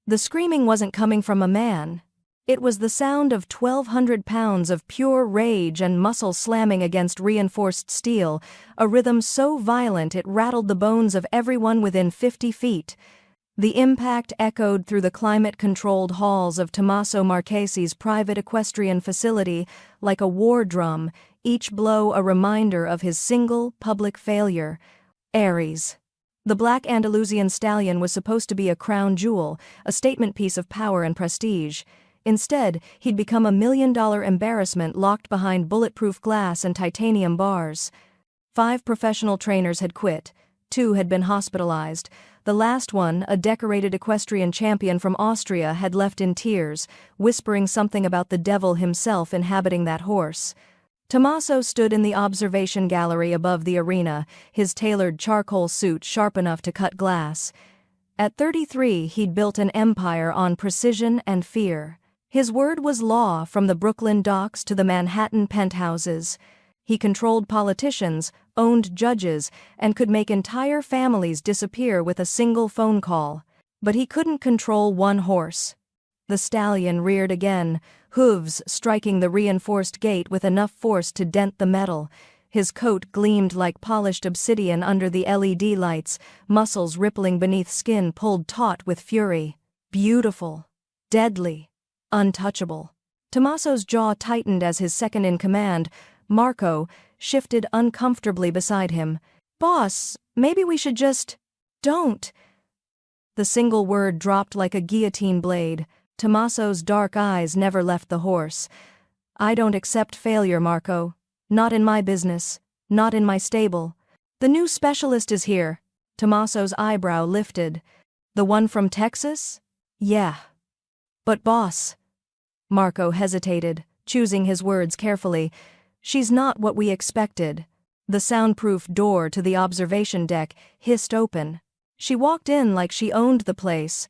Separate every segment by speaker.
Speaker 1: The screaming wasn't coming from a man. It was the sound of 1,200 pounds of pure rage and muscle slamming against reinforced steel, a rhythm so violent it rattled the bones of everyone within 50 feet. The impact echoed through the climate-controlled halls of Tommaso Marchese's private equestrian facility like a war drum, each blow a reminder of his single, public failure. Aries. The black Andalusian stallion was supposed to be a crown jewel, a statement piece of power and prestige. Instead, he'd become a $1 million embarrassment locked behind bulletproof glass and titanium bars. 5 professional trainers had quit. 2 had been hospitalized. The last one, a decorated equestrian champion from Austria, had left in tears, whispering something about the devil himself inhabiting that horse. Tommaso stood in the observation gallery above the arena, his tailored charcoal suit sharp enough to cut glass. At 33, he'd built an empire on precision and fear. His word was law from the Brooklyn docks to the Manhattan penthouses. He controlled politicians, owned judges, and could make entire families disappear with a single phone call. But he couldn't control one horse. The stallion reared again, hooves striking the reinforced gate with enough force to dent the metal. His coat gleamed like polished obsidian under the LED lights, muscles rippling beneath skin pulled taut with fury. Beautiful. Deadly. Untouchable. Tommaso's jaw tightened as his second-in-command, Marco, shifted uncomfortably beside him. "Boss, maybe we should just... don't." The single word dropped like a guillotine blade. Tommaso's dark eyes never left the horse. "I don't accept failure, Marco. Not in my business. Not in my stable. The new specialist is here." Tommaso's eyebrow lifted. "The one from Texas?" "Yeah." "But boss..." Marco hesitated, choosing his words carefully. "She's not what we expected." The soundproof door to the observation deck hissed open. She walked in like she owned the place.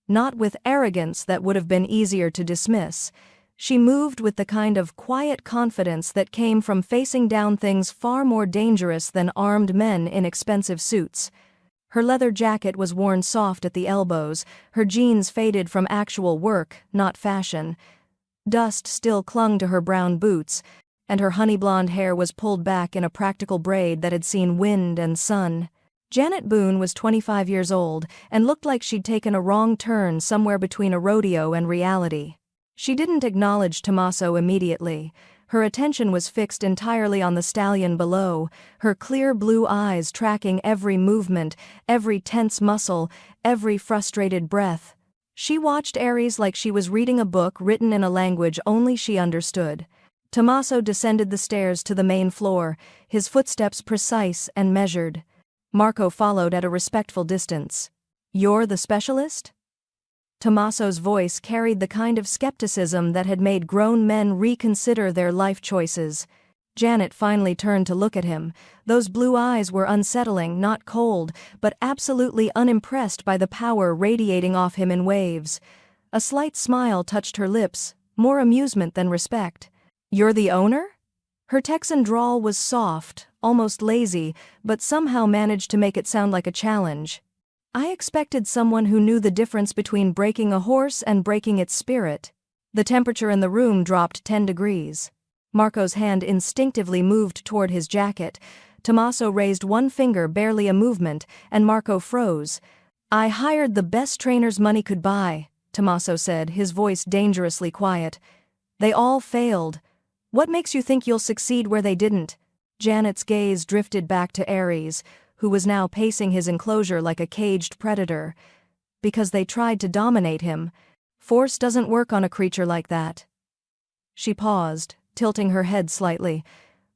Speaker 1: Not with arrogance that would have been easier to dismiss. She moved with the kind of quiet confidence that came from facing down things far more dangerous than armed men in expensive suits. Her leather jacket was worn soft at the elbows, her jeans faded from actual work, not fashion. Dust still clung to her brown boots, and her honey-blonde hair was pulled back in a practical braid that had seen wind and sun. Janet Boone was 25 years old and looked like she'd taken a wrong turn somewhere between a rodeo and reality. She didn't acknowledge Tommaso immediately. Her attention was fixed entirely on the stallion below, her clear blue eyes tracking every movement, every tense muscle, every frustrated breath. She watched Aries like she was reading a book written in a language only she understood. Tommaso descended the stairs to the main floor, his footsteps precise and measured. Marco followed at a respectful distance. "You're the specialist?" Tommaso's voice carried the kind of skepticism that had made grown men reconsider their life choices. Janet finally turned to look at him. Those blue eyes were unsettling, not cold, but absolutely unimpressed by the power radiating off him in waves. A slight smile touched her lips, more amusement than respect. "You're the owner?" Her Texan drawl was soft, almost lazy, but somehow managed to make it sound like a challenge. "I expected someone who knew the difference between breaking a horse and breaking its spirit." The temperature in the room dropped 10 degrees. Marco's hand instinctively moved toward his jacket. Tommaso raised one finger, barely a movement, and Marco froze. "I hired the best trainers money could buy," Tommaso said, his voice dangerously quiet. "They all failed. What makes you think you'll succeed where they didn't?" Janet's gaze drifted back to Aries, who was now pacing his enclosure like a caged predator. "Because they tried to dominate him. Force doesn't work on a creature like that." She paused, tilting her head slightly.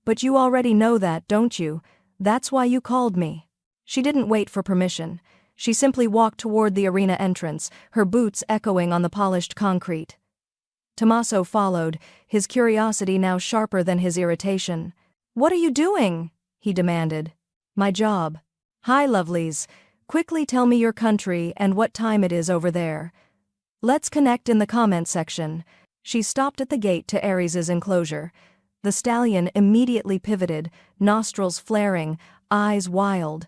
Speaker 1: "But you already know that, don't you? That's why you called me." She didn't wait for permission. She simply walked toward the arena entrance, her boots echoing on the polished concrete. Tommaso followed, his curiosity now sharper than his irritation. "What are you doing?" he demanded. "My job." "Hi, lovelies. Quickly tell me your country and what time it is over there. Let's connect in the comment section." She stopped at the gate to Aries' enclosure. The stallion immediately pivoted, nostrils flaring, eyes wild.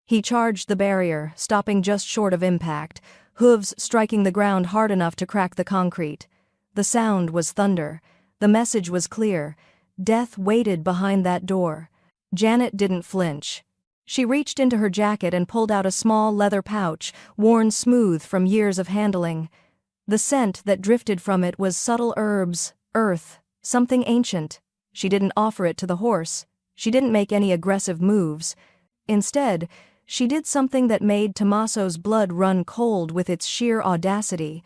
Speaker 1: He charged the barrier, stopping just short of impact, hooves striking the ground hard enough to crack the concrete. The sound was thunder. The message was clear. Death waited behind that door. Janet didn't flinch. She reached into her jacket and pulled out a small leather pouch, worn smooth from years of handling. The scent that drifted from it was subtle herbs, earth, something ancient. She didn't offer it to the horse. She didn't make any aggressive moves. Instead, she did something that made Tommaso's blood run cold with its sheer audacity.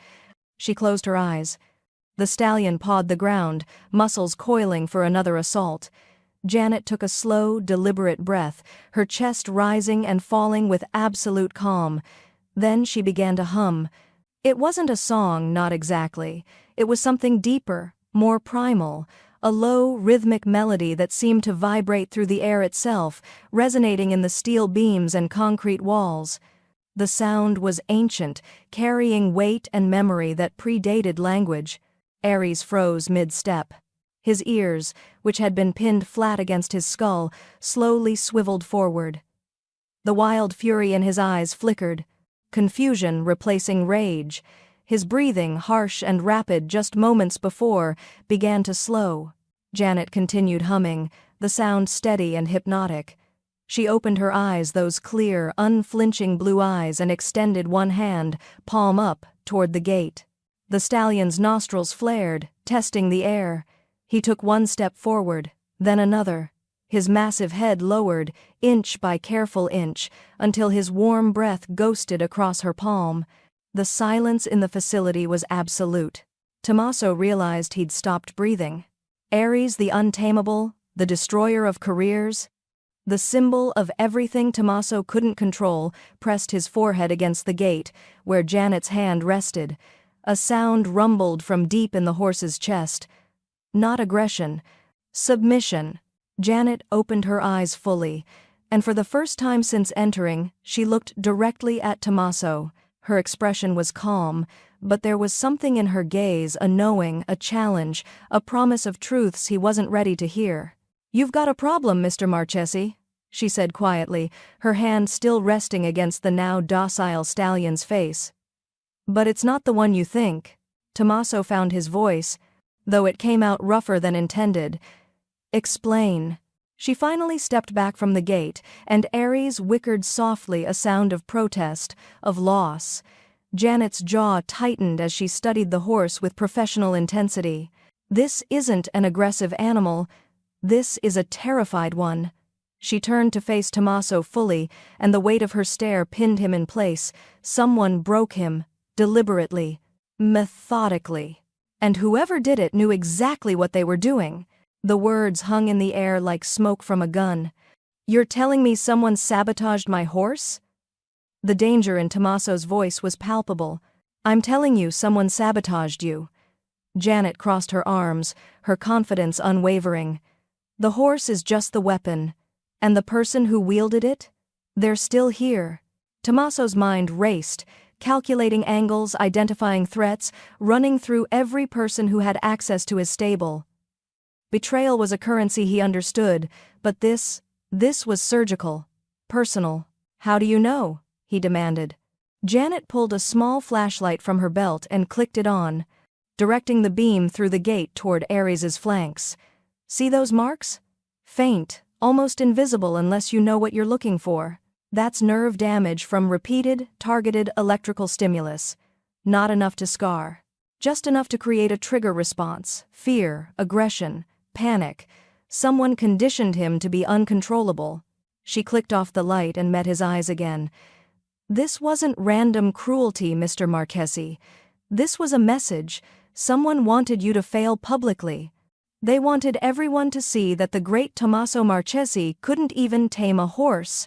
Speaker 1: She closed her eyes. The stallion pawed the ground, muscles coiling for another assault. Janet took a slow, deliberate breath, her chest rising and falling with absolute calm. Then she began to hum. It wasn't a song, not exactly. It was something deeper, more primal, a low, rhythmic melody that seemed to vibrate through the air itself, resonating in the steel beams and concrete walls. The sound was ancient, carrying weight and memory that predated language. Ares froze mid-step. His ears, which had been pinned flat against his skull, slowly swiveled forward. The wild fury in his eyes flickered, confusion replacing rage. His breathing, harsh and rapid just moments before, began to slow. Janet continued humming, the sound steady and hypnotic. She opened her eyes, those clear, unflinching blue eyes, and extended one hand, palm up, toward the gate. The stallion's nostrils flared, testing the air. He took one step forward, then another. His massive head lowered, inch by careful inch, until his warm breath ghosted across her palm. The silence in the facility was absolute. Tommaso realized he'd stopped breathing. Ares the untamable, the destroyer of careers, the symbol of everything Tommaso couldn't control, pressed his forehead against the gate, where Janet's hand rested. A sound rumbled from deep in the horse's chest. Not aggression. Submission. Janet opened her eyes fully, and for the first time since entering, she looked directly at Tommaso. Her expression was calm, but there was something in her gaze, a knowing, a challenge, a promise of truths he wasn't ready to hear. "You've got a problem, Mr. Marchesi," she said quietly, her hand still resting against the now docile stallion's face. "But it's not the one you think." Tommaso found his voice, though it came out rougher than intended. "Explain." She finally stepped back from the gate, and Ares whickered softly, a sound of protest, of loss. Janet's jaw tightened as she studied the horse with professional intensity. This isn't an aggressive animal. This is a terrified one. She turned to face Tommaso fully, and the weight of her stare pinned him in place. Someone broke him, deliberately, methodically. And whoever did it knew exactly what they were doing. The words hung in the air like smoke from a gun. "You're telling me someone sabotaged my horse?" The danger in Tommaso's voice was palpable. "I'm telling you someone sabotaged you." Janet crossed her arms, her confidence unwavering. "The horse is just the weapon. And the person who wielded it? They're still here." Tommaso's mind raced, calculating angles, identifying threats, running through every person who had access to his stable. Betrayal was a currency he understood, but this was surgical, personal. "How do you know?" he demanded. Janet pulled a small flashlight from her belt and clicked it on, directing the beam through the gate toward Ares's flanks. "See those marks? Faint, almost invisible unless you know what you're looking for. That's nerve damage from repeated, targeted electrical stimulus. Not enough to scar. Just enough to create a trigger response, fear, aggression, panic. Someone conditioned him to be uncontrollable." She clicked off the light and met his eyes again. "This wasn't random cruelty, Mr. Marchesi. This was a message. Someone wanted you to fail publicly. They wanted everyone to see that the great Tommaso Marchesi couldn't even tame a horse."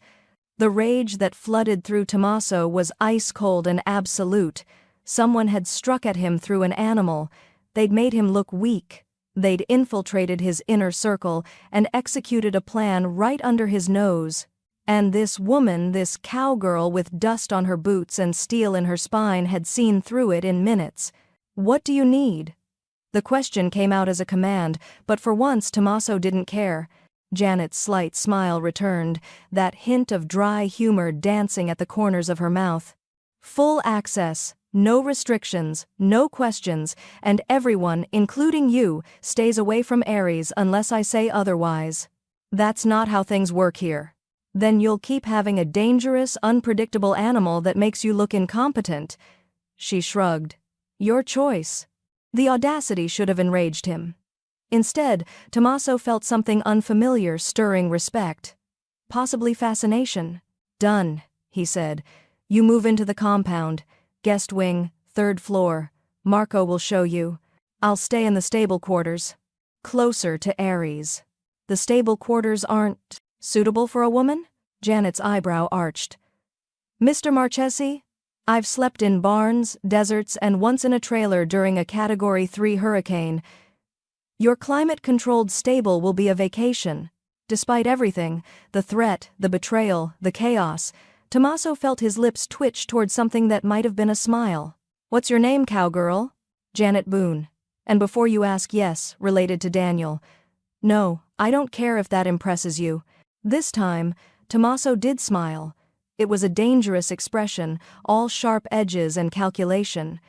Speaker 1: The rage that flooded through Tommaso was ice-cold and absolute. Someone had struck at him through an animal. They'd made him look weak. They'd infiltrated his inner circle and executed a plan right under his nose. And this woman, this cowgirl with dust on her boots and steel in her spine, had seen through it in minutes. "What do you need?" The question came out as a command, but for once Tommaso didn't care. Janet's slight smile returned, that hint of dry humor dancing at the corners of her mouth. Full access, no restrictions, no questions, and everyone, including you, stays away from Aries unless I say otherwise. That's not how things work here. Then you'll keep having a dangerous, unpredictable animal that makes you look incompetent." She shrugged. "Your choice." The audacity should have enraged him. Instead, Tommaso felt something unfamiliar stirring respect. Possibly fascination. "Done," he said. "You move into the compound. Guest wing, 3rd floor. Marco will show you. I'll stay in the stable quarters. Closer to Aries." "The stable quarters aren't suitable for a woman?" Janet's eyebrow arched. "Mr. Marchesi? I've slept in barns, deserts, and once in a trailer during a Category 3 hurricane. Your climate-controlled stable will be a vacation." Despite everything, the threat, the betrayal, the chaos, Tommaso felt his lips twitch toward something that might have been a smile. "What's your name, cowgirl?" "Janet Boone. And before you ask, yes, related to Daniel." "No, I don't care if that impresses you." This time, Tommaso did smile. It was a dangerous expression, all sharp edges and calculation.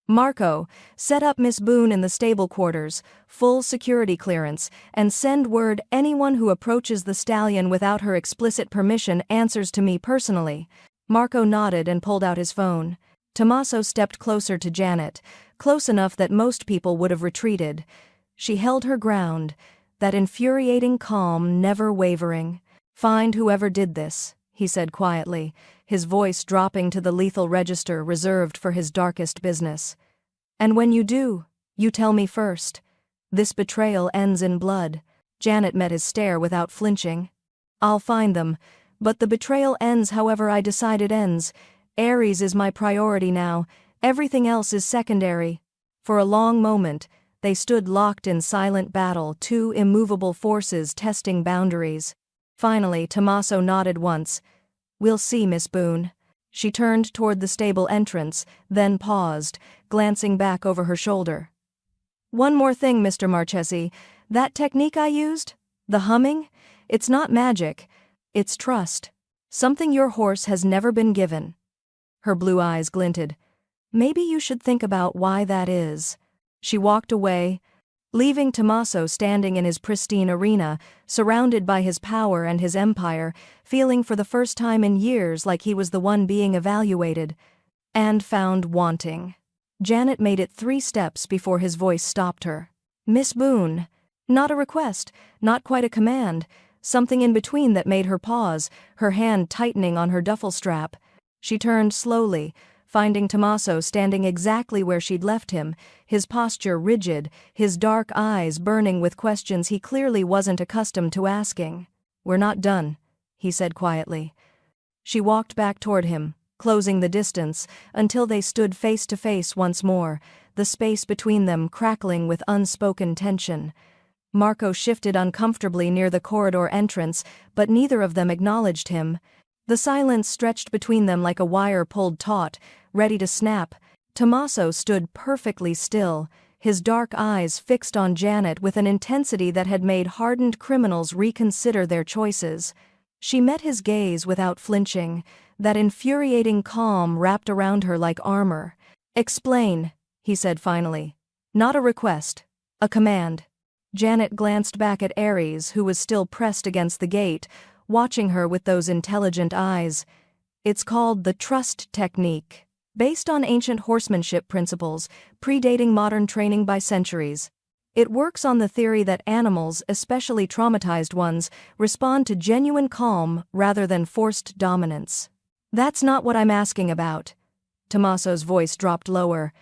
Speaker 1: "Marco, set up Miss Boone in the stable quarters, full security clearance, and send word anyone who approaches the stallion without her explicit permission answers to me personally." Marco nodded and pulled out his phone. Tommaso stepped closer to Janet, close enough that most people would have retreated. She held her ground, that infuriating calm never wavering. "Find whoever did this," he said quietly, his voice dropping to the lethal register reserved for his darkest business. "And when you do, you tell me first. This betrayal ends in blood." Janet met his stare without flinching. "I'll find them, but the betrayal ends however I decide it ends. Aries is my priority now, everything else is secondary." For a long moment, they stood locked in silent battle, two immovable forces testing boundaries. Finally, Tommaso nodded once. "We'll see, Miss Boone." She turned toward the stable entrance, then paused, glancing back over her shoulder. "One more thing, Mr. Marchesi. That technique I used? The humming? It's not magic. It's trust. Something your horse has never been given." Her blue eyes glinted. "Maybe you should think about why that is." She walked away, leaving Tommaso standing in his pristine arena, surrounded by his power and his empire, feeling for the first time in years like he was the one being evaluated and found wanting. Janet made it 3 steps before his voice stopped her. "Miss Boone." Not a request, not quite a command, something in between that made her pause, her hand tightening on her duffel strap. She turned slowly, finding Tommaso standing exactly where she'd left him, his posture rigid, his dark eyes burning with questions he clearly wasn't accustomed to asking. "We're not done," he said quietly. She walked back toward him, closing the distance, until they stood face to face once more, the space between them crackling with unspoken tension. Marco shifted uncomfortably near the corridor entrance, but neither of them acknowledged him. The silence stretched between them like a wire pulled taut, ready to snap. Tommaso stood perfectly still, his dark eyes fixed on Janet with an intensity that had made hardened criminals reconsider their choices. She met his gaze without flinching, that infuriating calm wrapped around her like armor. "Explain," he said finally. "Not a request, a command." Janet glanced back at Aries, who was still pressed against the gate, watching her with those intelligent eyes. "It's called the trust technique. Based on ancient horsemanship principles, predating modern training by centuries. It works on the theory that animals, especially traumatized ones, respond to genuine calm rather than forced dominance." "That's not what I'm asking about." Tommaso's voice dropped lower.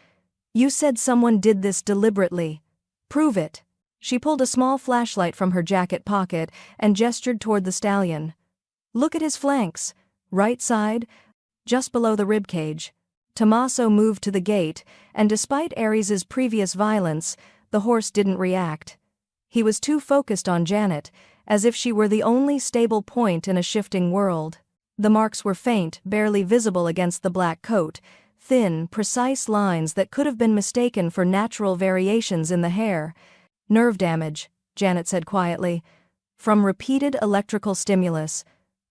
Speaker 1: "You said someone did this deliberately. Prove it." She pulled a small flashlight from her jacket pocket and gestured toward the stallion. "Look at his flanks. Right side, just below the ribcage." Tommaso moved to the gate, and despite Aries's previous violence, the horse didn't react. He was too focused on Janet, as if she were the only stable point in a shifting world. The marks were faint, barely visible against the black coat, thin, precise lines that could have been mistaken for natural variations in the hair. "Nerve damage," Janet said quietly. "From repeated electrical stimulus.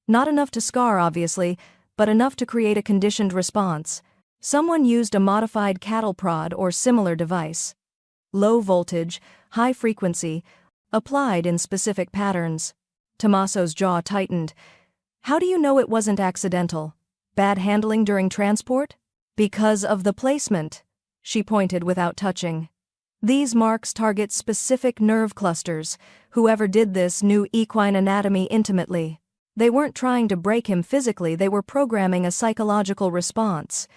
Speaker 1: Not enough to scar, obviously, but enough to create a conditioned response." Someone used a modified cattle prod or similar device. Low voltage, high frequency, applied in specific patterns. Tommaso's jaw tightened. How do you know it wasn't accidental? Bad handling during transport? Because of the placement. She pointed without touching. These marks target specific nerve clusters. Whoever did this knew equine anatomy intimately. They weren't trying to break him physically, they were programming a psychological response.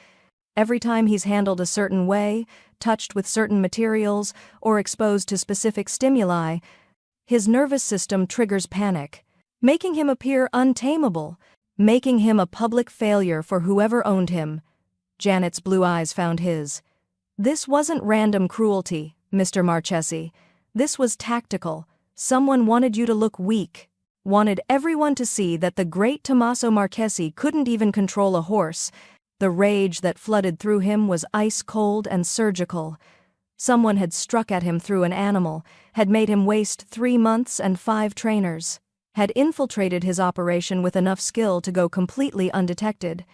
Speaker 1: Every time he's handled a certain way, touched with certain materials, or exposed to specific stimuli, his nervous system triggers panic, making him appear untamable, making him a public failure for whoever owned him. Janet's blue eyes found his. This wasn't random cruelty, Mr. Marchesi. This was tactical. Someone wanted you to look weak. Wanted everyone to see that the great Tommaso Marchesi couldn't even control a horse. The rage that flooded through him was ice-cold and surgical. Someone had struck at him through an animal, had made him waste 3 months and 5 trainers, had infiltrated his operation with enough skill to go completely undetected.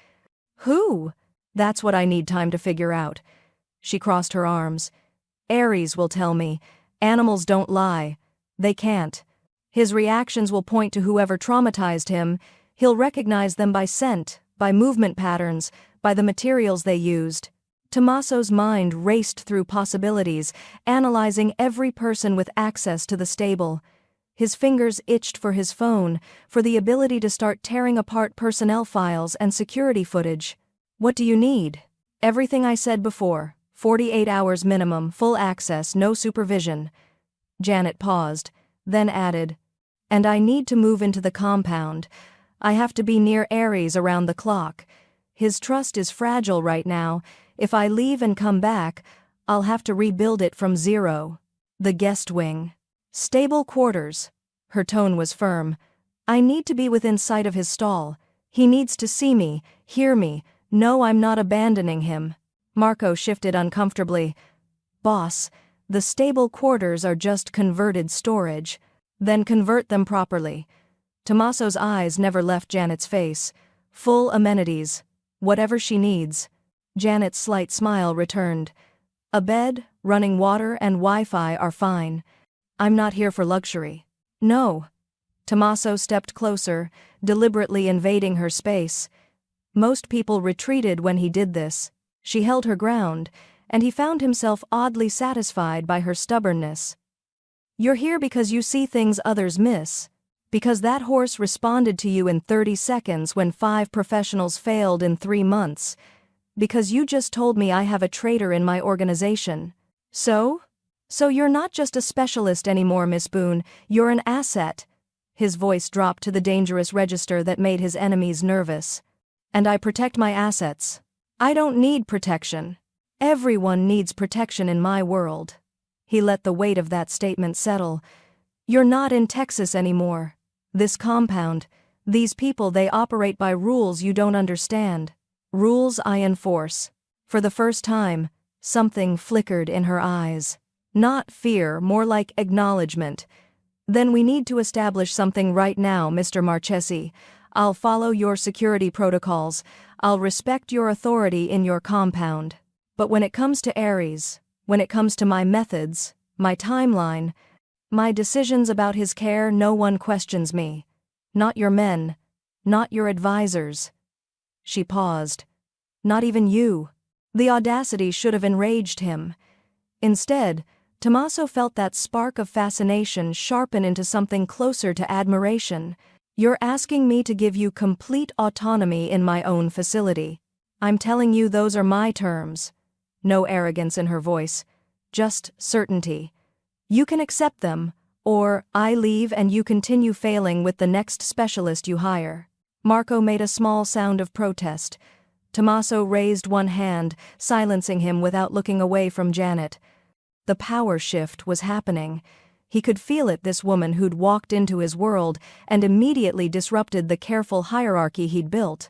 Speaker 1: Who? That's what I need time to figure out. She crossed her arms. Ares will tell me. Animals don't lie. They can't. His reactions will point to whoever traumatized him. He'll recognize them by scent, by movement patterns, by the materials they used. Tommaso's mind raced through possibilities, analyzing every person with access to the stable. His fingers itched for his phone, for the ability to start tearing apart personnel files and security footage. What do you need? Everything I said before. 48 hours minimum, full access, no supervision. Janet paused, then added, and I need to move into the compound. I have to be near Ares around the clock. His trust is fragile right now. If I leave and come back, I'll have to rebuild it from zero. The guest wing. Stable quarters. Her tone was firm. I need to be within sight of his stall. He needs to see me, hear me, know I'm not abandoning him. Marco shifted uncomfortably. Boss, the stable quarters are just converted storage. Then convert them properly. Tommaso's eyes never left Janet's face. Full amenities. Whatever she needs. Janet's slight smile returned. A bed, running water, and Wi-Fi are fine. I'm not here for luxury. No. Tommaso stepped closer, deliberately invading her space. Most people retreated when he did this. She held her ground, and he found himself oddly satisfied by her stubbornness. You're here because you see things others miss. Because that horse responded to you in 30 seconds when 5 professionals failed in 3 months. Because you just told me I have a traitor in my organization. So you're not just a specialist anymore, Miss Boone, you're an asset. His voice dropped to the dangerous register that made his enemies nervous. And I protect my assets. I don't need protection. Everyone needs protection in my world. He let the weight of that statement settle. You're not in Texas anymore. This compound, these people, they operate by rules you don't understand. Rules I enforce. For the first time, something flickered in her eyes. Not fear, more like acknowledgement. Then we need to establish something right now, Mr. Marchesi. I'll follow your security protocols. I'll respect your authority in your compound. But when it comes to Ares, when it comes to my methods, my timeline, my decisions about his care, no one questions me. Not your men. Not your advisors. She paused. Not even you. The audacity should have enraged him. Instead, Tommaso felt that spark of fascination sharpen into something closer to admiration. You're asking me to give you complete autonomy in my own facility. I'm telling you those are my terms. No arrogance in her voice. Just certainty. You can accept them, or I leave and you continue failing with the next specialist you hire. Marco made a small sound of protest. Tommaso raised one hand, silencing him without looking away from Janet. The power shift was happening. He could feel it, this woman who'd walked into his world and immediately disrupted the careful hierarchy he'd built.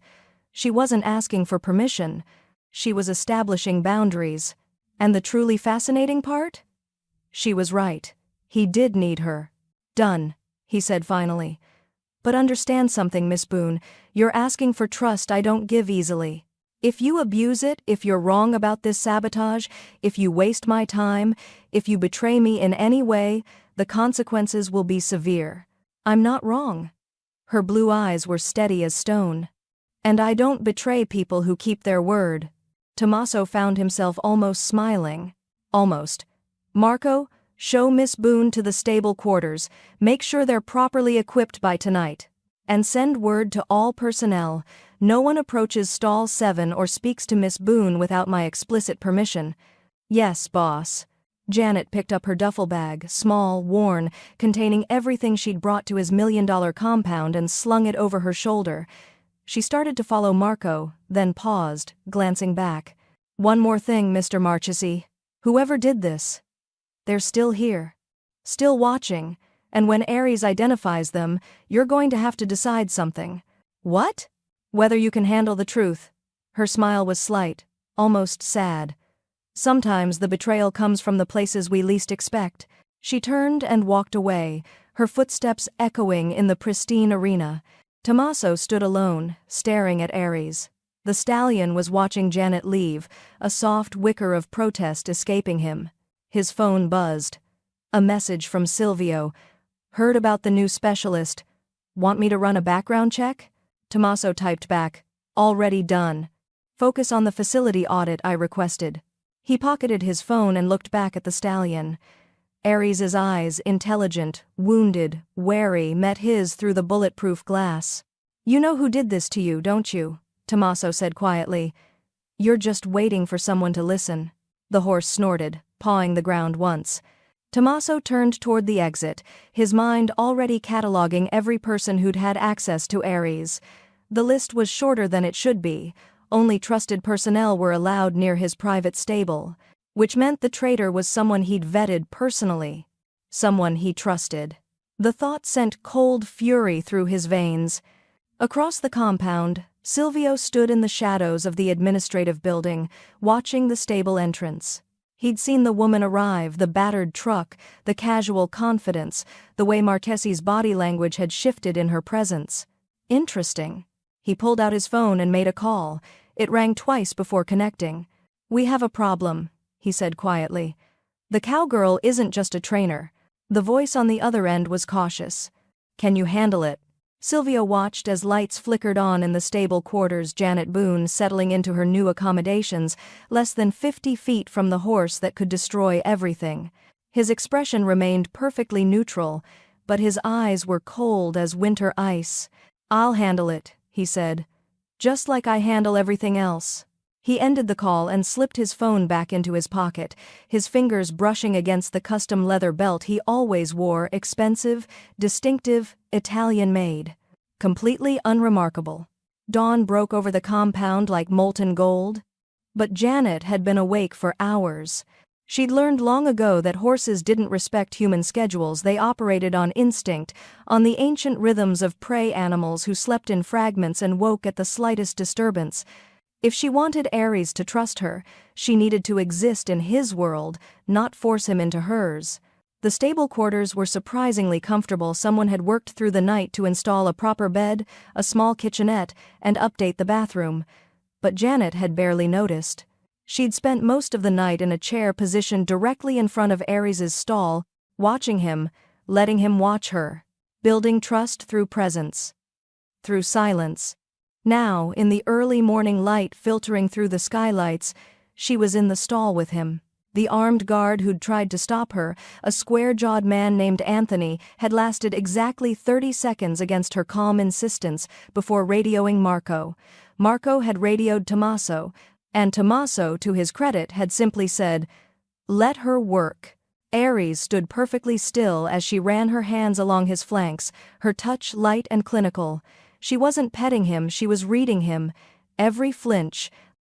Speaker 1: She wasn't asking for permission. She was establishing boundaries. And the truly fascinating part? She was right. He did need her. Done, he said finally. But understand something, Miss Boone. You're asking for trust I don't give easily. If you abuse it, if you're wrong about this sabotage, if you waste my time, if you betray me in any way, the consequences will be severe. I'm not wrong." Her blue eyes were steady as stone. "And I don't betray people who keep their word." Tommaso found himself almost smiling. Almost. "Marco, show Miss Boone to the stable quarters, make sure they're properly equipped by tonight. And send word to all personnel, no one approaches stall 7 or speaks to Miss Boone without my explicit permission." "Yes, boss." Janet picked up her duffel bag, small, worn, containing everything she'd brought to his $1 million compound, and slung it over her shoulder. She started to follow Marco, then paused, glancing back. "One more thing, Mr. Marchesi. Whoever did this, they're still here. Still watching, and when Ares identifies them, you're going to have to decide something." "What?" "Whether you can handle the truth." Her smile was slight, almost sad. "Sometimes the betrayal comes from the places we least expect." She turned and walked away, her footsteps echoing in the pristine arena. Tommaso stood alone, staring at Ares. The stallion was watching Janet leave, a soft whicker of protest escaping him. His phone buzzed. A message from Silvio. "Heard about the new specialist. Want me to run a background check?" Tommaso typed back. "Already done. Focus on the facility audit I requested." He pocketed his phone and looked back at the stallion. Ares's eyes, intelligent, wounded, wary, met his through the bulletproof glass. "You know who did this to you, don't you?" Tommaso said quietly. "You're just waiting for someone to listen." The horse snorted, pawing the ground once. Tommaso turned toward the exit, his mind already cataloging every person who'd had access to Ares. The list was shorter than it should be. Only trusted personnel were allowed near his private stable, which meant the traitor was someone he'd vetted personally. Someone he trusted. The thought sent cold fury through his veins. Across the compound, Silvio stood in the shadows of the administrative building, watching the stable entrance. He'd seen the woman arrive, the battered truck, the casual confidence, the way Marchese's body language had shifted in her presence. Interesting. He pulled out his phone and made a call. It rang twice before connecting. "We have a problem," he said quietly. "The cowgirl isn't just a trainer." The voice on the other end was cautious. "Can you handle it?" Silvio watched as lights flickered on in the stable quarters. Janet Boone settling into her new accommodations, less than 50 feet from the horse that could destroy everything. His expression remained perfectly neutral, but his eyes were cold as winter ice. "I'll handle it," he said. "Just like I handle everything else." He ended the call and slipped his phone back into his pocket, his fingers brushing against the custom leather belt he always wore, expensive, distinctive, Italian-made. Completely unremarkable. Dawn broke over the compound like molten gold. But Janet had been awake for hours. She'd learned long ago that horses didn't respect human schedules. They operated on instinct, on the ancient rhythms of prey animals who slept in fragments and woke at the slightest disturbance. If she wanted Ares to trust her, she needed to exist in his world, not force him into hers. The stable quarters were surprisingly comfortable. Someone had worked through the night to install a proper bed, a small kitchenette, and update the bathroom. But Janet had barely noticed. She'd spent most of the night in a chair positioned directly in front of Ares's stall, watching him, letting him watch her, building trust through presence, through silence. Now, in the early morning light filtering through the skylights, she was in the stall with him. The armed guard who'd tried to stop her, a square-jawed man named Anthony, had lasted exactly 30 seconds against her calm insistence before radioing Marco. Marco had radioed Tommaso, and Tommaso, to his credit, had simply said, "Let her work." Ares stood perfectly still as she ran her hands along his flanks, her touch light and clinical. She wasn't petting him, she was reading him. Every flinch,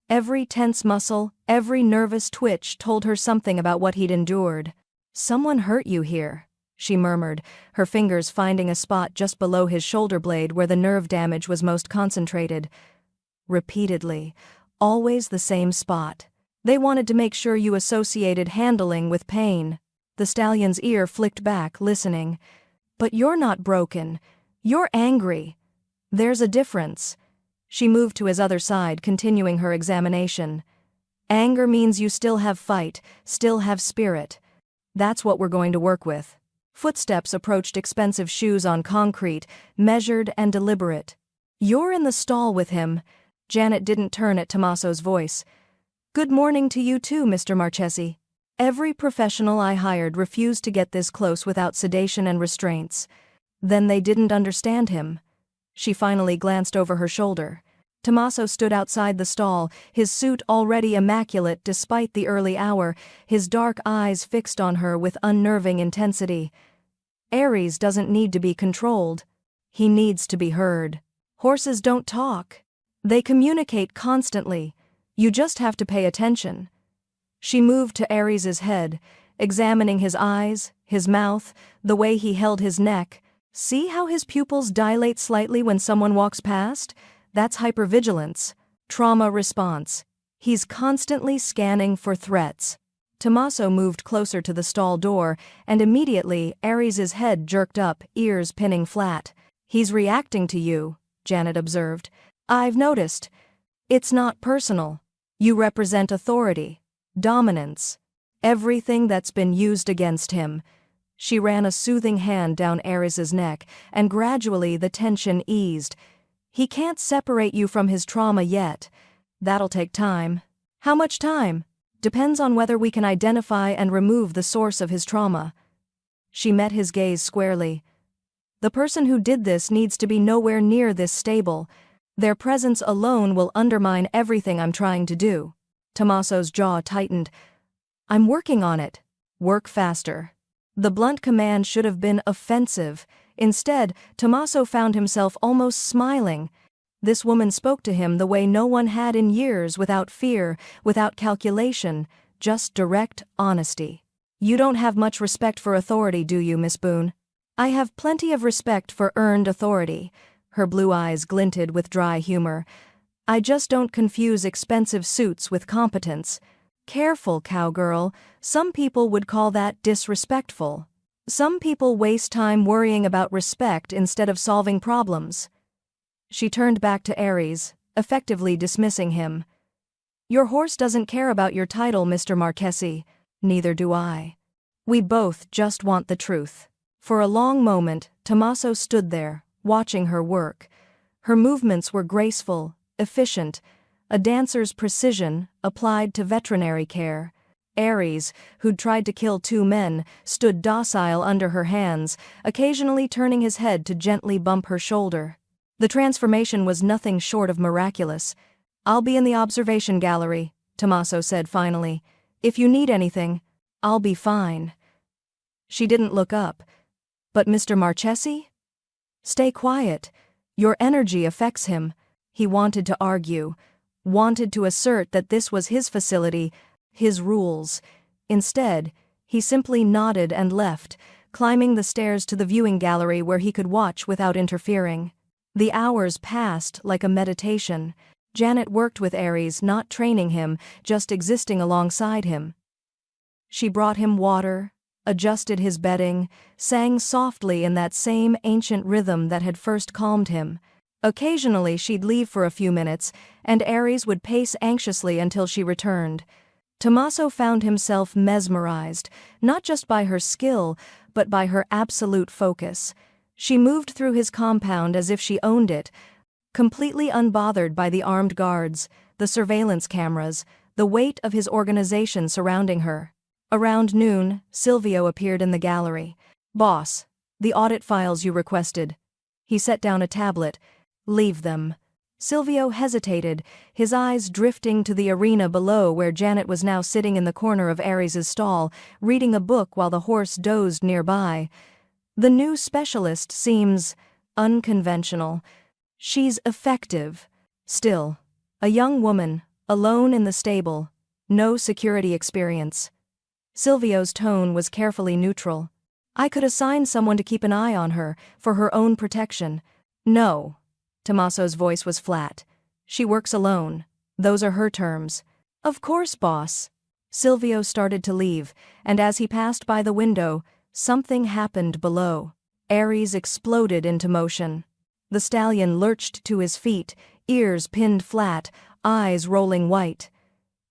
Speaker 1: every tense muscle, every nervous twitch told her something about what he'd endured. "Someone hurt you here," she murmured, her fingers finding a spot just below his shoulder blade where the nerve damage was most concentrated. Repeatedly. Always the same spot. They wanted to make sure you associated handling with pain. The stallion's ear flicked back, listening. "But you're not broken. You're angry. There's a difference. She moved to his other side, continuing her examination. Anger means you still have fight, still have spirit. That's what we're going to work with. Footsteps approached expensive shoes on concrete, measured and deliberate. You're in the stall with him. Janet didn't turn at Tommaso's voice. Good morning to you too, Mr. Marchesi. Every professional I hired refused to get this close without sedation and restraints. Then they didn't understand him. She finally glanced over her shoulder. Tommaso stood outside the stall, his suit already immaculate despite the early hour, his dark eyes fixed on her with unnerving intensity. Aries doesn't need to be controlled. He needs to be heard. Horses don't talk. They communicate constantly. You just have to pay attention. She moved to Aries's head, examining his eyes, his mouth, the way he held his neck. See how his pupils dilate slightly when someone walks past? That's hypervigilance. Trauma response. He's constantly scanning for threats. Tommaso moved closer to the stall door, and immediately Aries's head jerked up, ears pinning flat. He's reacting to you, Janet observed. I've noticed. It's not personal. You represent authority, dominance, everything that's been used against him. She ran a soothing hand down Aries's neck, and gradually the tension eased. He can't separate you from his trauma yet. That'll take time. How much time? Depends on whether we can identify and remove the source of his trauma. She met his gaze squarely. The person who did this needs to be nowhere near this stable. Their presence alone will undermine everything I'm trying to do. Tommaso's jaw tightened. I'm working on it. Work faster. The blunt command should have been offensive. Instead, Tommaso found himself almost smiling. This woman spoke to him the way no one had in years, without fear, without calculation, just direct honesty. You don't have much respect for authority, do you, Miss Boone? I have plenty of respect for earned authority. Her blue eyes glinted with dry humor. I just don't confuse expensive suits with competence. Careful, cowgirl. Some people would call that disrespectful. Some people waste time worrying about respect instead of solving problems. She turned back to Aries, effectively dismissing him. Your horse doesn't care about your title, Mr. Marchesi. Neither do I. We both just want the truth. For a long moment, Tommaso stood there, watching her work. Her movements were graceful, efficient, a dancer's precision applied to veterinary care. Aries, who'd tried to kill 2 men, stood docile under her hands, occasionally turning his head to gently bump her shoulder. The transformation was nothing short of miraculous. I'll be in the observation gallery, Tommaso said finally. If you need anything, I'll be fine. She didn't look up. But Mr. Marchesi? Stay quiet. Your energy affects him. He wanted to argue, wanted to assert that this was his facility, his rules. Instead, he simply nodded and left, climbing the stairs to the viewing gallery where he could watch without interfering. The hours passed like a meditation. Janet worked with Aries, not training him, just existing alongside him. She brought him water, adjusted his bedding, sang softly in that same ancient rhythm that had first calmed him. Occasionally she'd leave for a few minutes, and Aries would pace anxiously until she returned. Tommaso found himself mesmerized, not just by her skill, but by her absolute focus. She moved through his compound as if she owned it, completely unbothered by the armed guards, the surveillance cameras, the weight of his organization surrounding her. Around noon, Silvio appeared in the gallery. Boss, the audit files you requested. He set down a tablet. Leave them. Silvio hesitated, his eyes drifting to the arena below where Janet was now sitting in the corner of Aries's stall, reading a book while the horse dozed nearby. The new specialist seems unconventional. She's effective. Still, a young woman, alone in the stable, no security experience. Silvio's tone was carefully neutral. I could assign someone to keep an eye on her, for her own protection. No. Tommaso's voice was flat. She works alone. Those are her terms. Of course, boss. Silvio started to leave, and as he passed by the window, something happened below. Aries exploded into motion. The stallion lurched to his feet, ears pinned flat, eyes rolling white.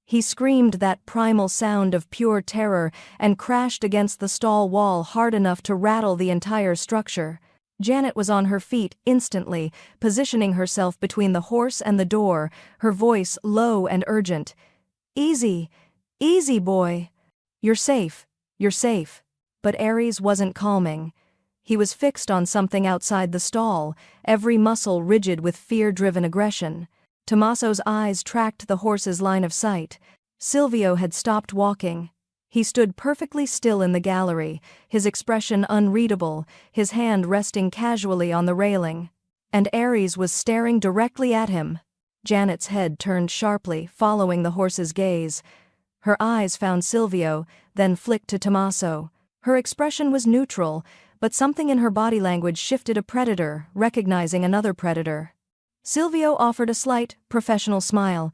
Speaker 1: He screamed that primal sound of pure terror and crashed against the stall wall hard enough to rattle the entire structure. Janet was on her feet instantly, positioning herself between the horse and the door, her voice low and urgent. "Easy, easy, boy. You're safe, you're safe." But Aries wasn't calming. He was fixed on something outside the stall, every muscle rigid with fear-driven aggression. Tommaso's eyes tracked the horse's line of sight. Silvio had stopped walking. He stood perfectly still in the gallery, his expression unreadable, his hand resting casually on the railing. And Aries was staring directly at him. Janet's head turned sharply, following the horse's gaze. Her eyes found Silvio, then flicked to Tommaso. Her expression was neutral, but something in her body language shifted a predator, recognizing another predator. Silvio offered a slight, professional smile.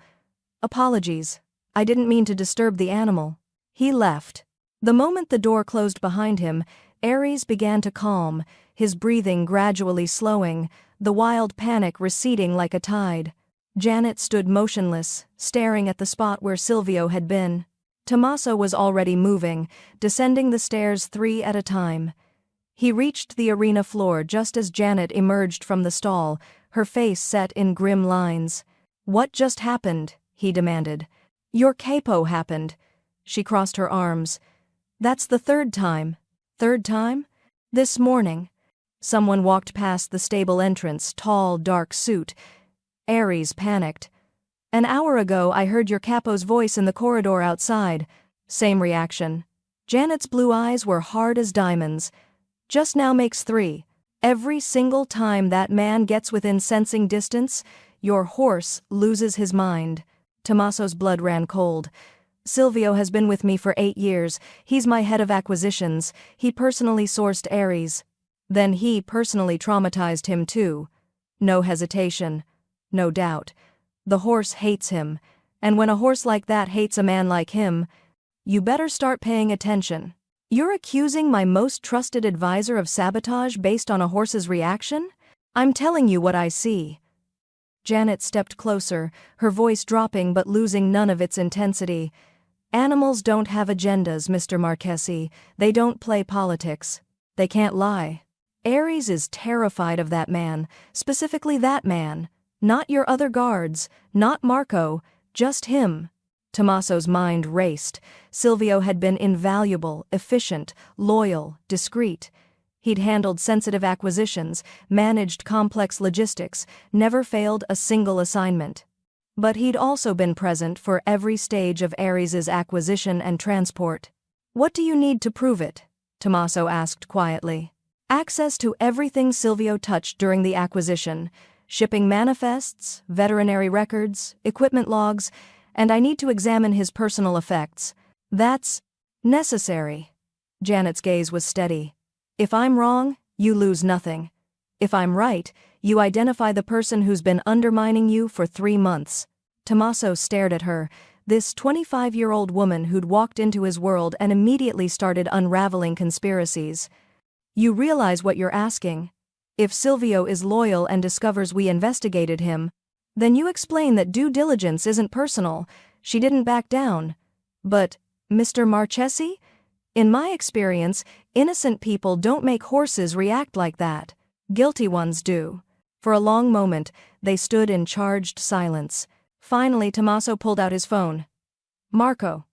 Speaker 1: "Apologies. I didn't mean to disturb the animal." He left. The moment the door closed behind him, Aries began to calm, his breathing gradually slowing, the wild panic receding like a tide. Janet stood motionless, staring at the spot where Silvio had been. Tommaso was already moving, descending the stairs 3 at a time. He reached the arena floor just as Janet emerged from the stall, her face set in grim lines. "What just happened?" he demanded. "Your capo happened." She crossed her arms. "That's the 3rd time." "3rd time?" "This morning." Someone walked past the stable entrance, tall, dark suit. Aries panicked. "An hour ago I heard your capo's voice in the corridor outside." Same reaction. Janet's blue eyes were hard as diamonds. "Just now makes 3. Every single time that man gets within sensing distance, your horse loses his mind." Tommaso's blood ran cold. "Silvio has been with me for 8 years. He's my head of acquisitions. He personally sourced Aries. Then he personally traumatized him too." No hesitation. No doubt. The horse hates him. And when a horse like that hates a man like him, you better start paying attention. "You're accusing my most trusted advisor of sabotage based on a horse's reaction? I'm telling you what I see." Janet stepped closer, her voice dropping but losing none of its intensity. "Animals don't have agendas, Mr. Marchesi. They don't play politics. They can't lie. Aries is terrified of that man, specifically that man. Not your other guards, not Marco, just him." Tommaso's mind raced. Silvio had been invaluable, efficient, loyal, discreet. He'd handled sensitive acquisitions, managed complex logistics, never failed a single assignment. But he'd also been present for every stage of Aries' acquisition and transport. "What do you need to prove it?" Tommaso asked quietly. "Access to everything Silvio touched during the acquisition. Shipping manifests, veterinary records, equipment logs, and I need to examine his personal effects. That's necessary." Janet's gaze was steady. "If I'm wrong, you lose nothing. If I'm right, you identify the person who's been undermining you for 3 months." Tommaso stared at her, this 25-year-old woman who'd walked into his world and immediately started unraveling conspiracies. "You realize what you're asking? If Silvio is loyal and discovers we investigated him, then you explain that due diligence isn't personal." She didn't back down. "But, Mr. Marchesi? In my experience, innocent people don't make horses react like that. Guilty ones do." For a long moment, they stood in charged silence. Finally, Tommaso pulled out his phone. "Marco.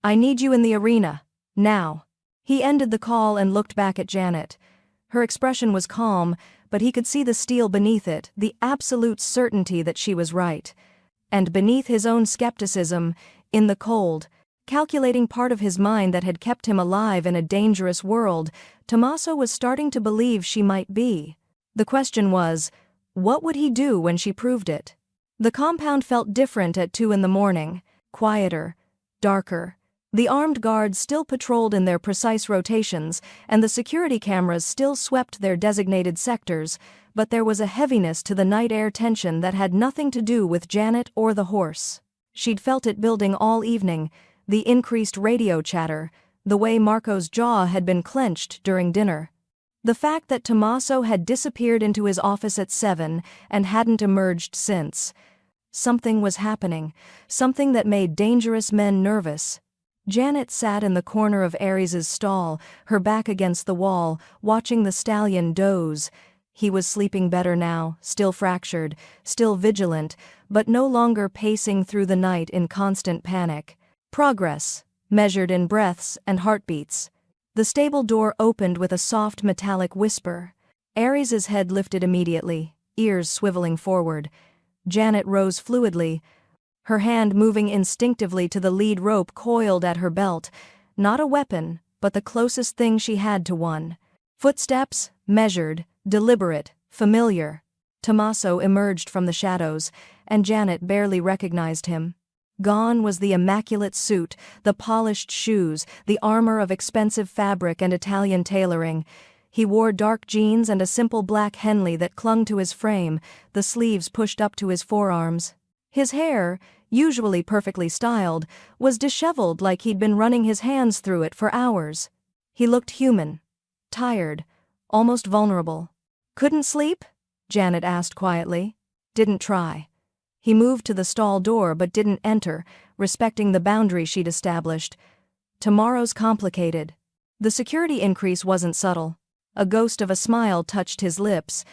Speaker 1: I need you in the arena. Now." He ended the call and looked back at Janet. Her expression was calm, but he could see the steel beneath it, the absolute certainty that she was right. And beneath his own skepticism, in the cold, calculating part of his mind that had kept him alive in a dangerous world, Tommaso was starting to believe she might be. The question was, what would he do when she proved it? The compound felt different at 2 in the morning, quieter, darker. The armed guards still patrolled in their precise rotations, and the security cameras still swept their designated sectors, but there was a heaviness to the night air tension that had nothing to do with Janet or the horse. She'd felt it building all evening, the increased radio chatter, the way Marco's jaw had been clenched during dinner. The fact that Tommaso had disappeared into his office at 7 and hadn't emerged since. Something was happening, something that made dangerous men nervous. Janet sat in the corner of Ares's stall, her back against the wall, watching the stallion doze. He was sleeping better now, still fractured, still vigilant, but no longer pacing through the night in constant panic. Progress, measured in breaths and heartbeats. The stable door opened with a soft metallic whisper. Ares's head lifted immediately, ears swiveling forward. Janet rose fluidly, her hand moving instinctively to the lead rope coiled at her belt. Not a weapon, but the closest thing she had to one. Footsteps, measured, deliberate, familiar. Tommaso emerged from the shadows, and Janet barely recognized him. Gone was the immaculate suit, the polished shoes, the armor of expensive fabric and Italian tailoring. He wore dark jeans and a simple black Henley that clung to his frame, the sleeves pushed up to his forearms. His hair, usually perfectly styled, was disheveled like he'd been running his hands through it for hours. He looked human. Tired. Almost vulnerable. "Couldn't sleep?" Janet asked quietly. "Didn't try." He moved to the stall door but didn't enter, respecting the boundary she'd established. "Tomorrow's complicated." The security increase wasn't subtle. A ghost of a smile touched his lips.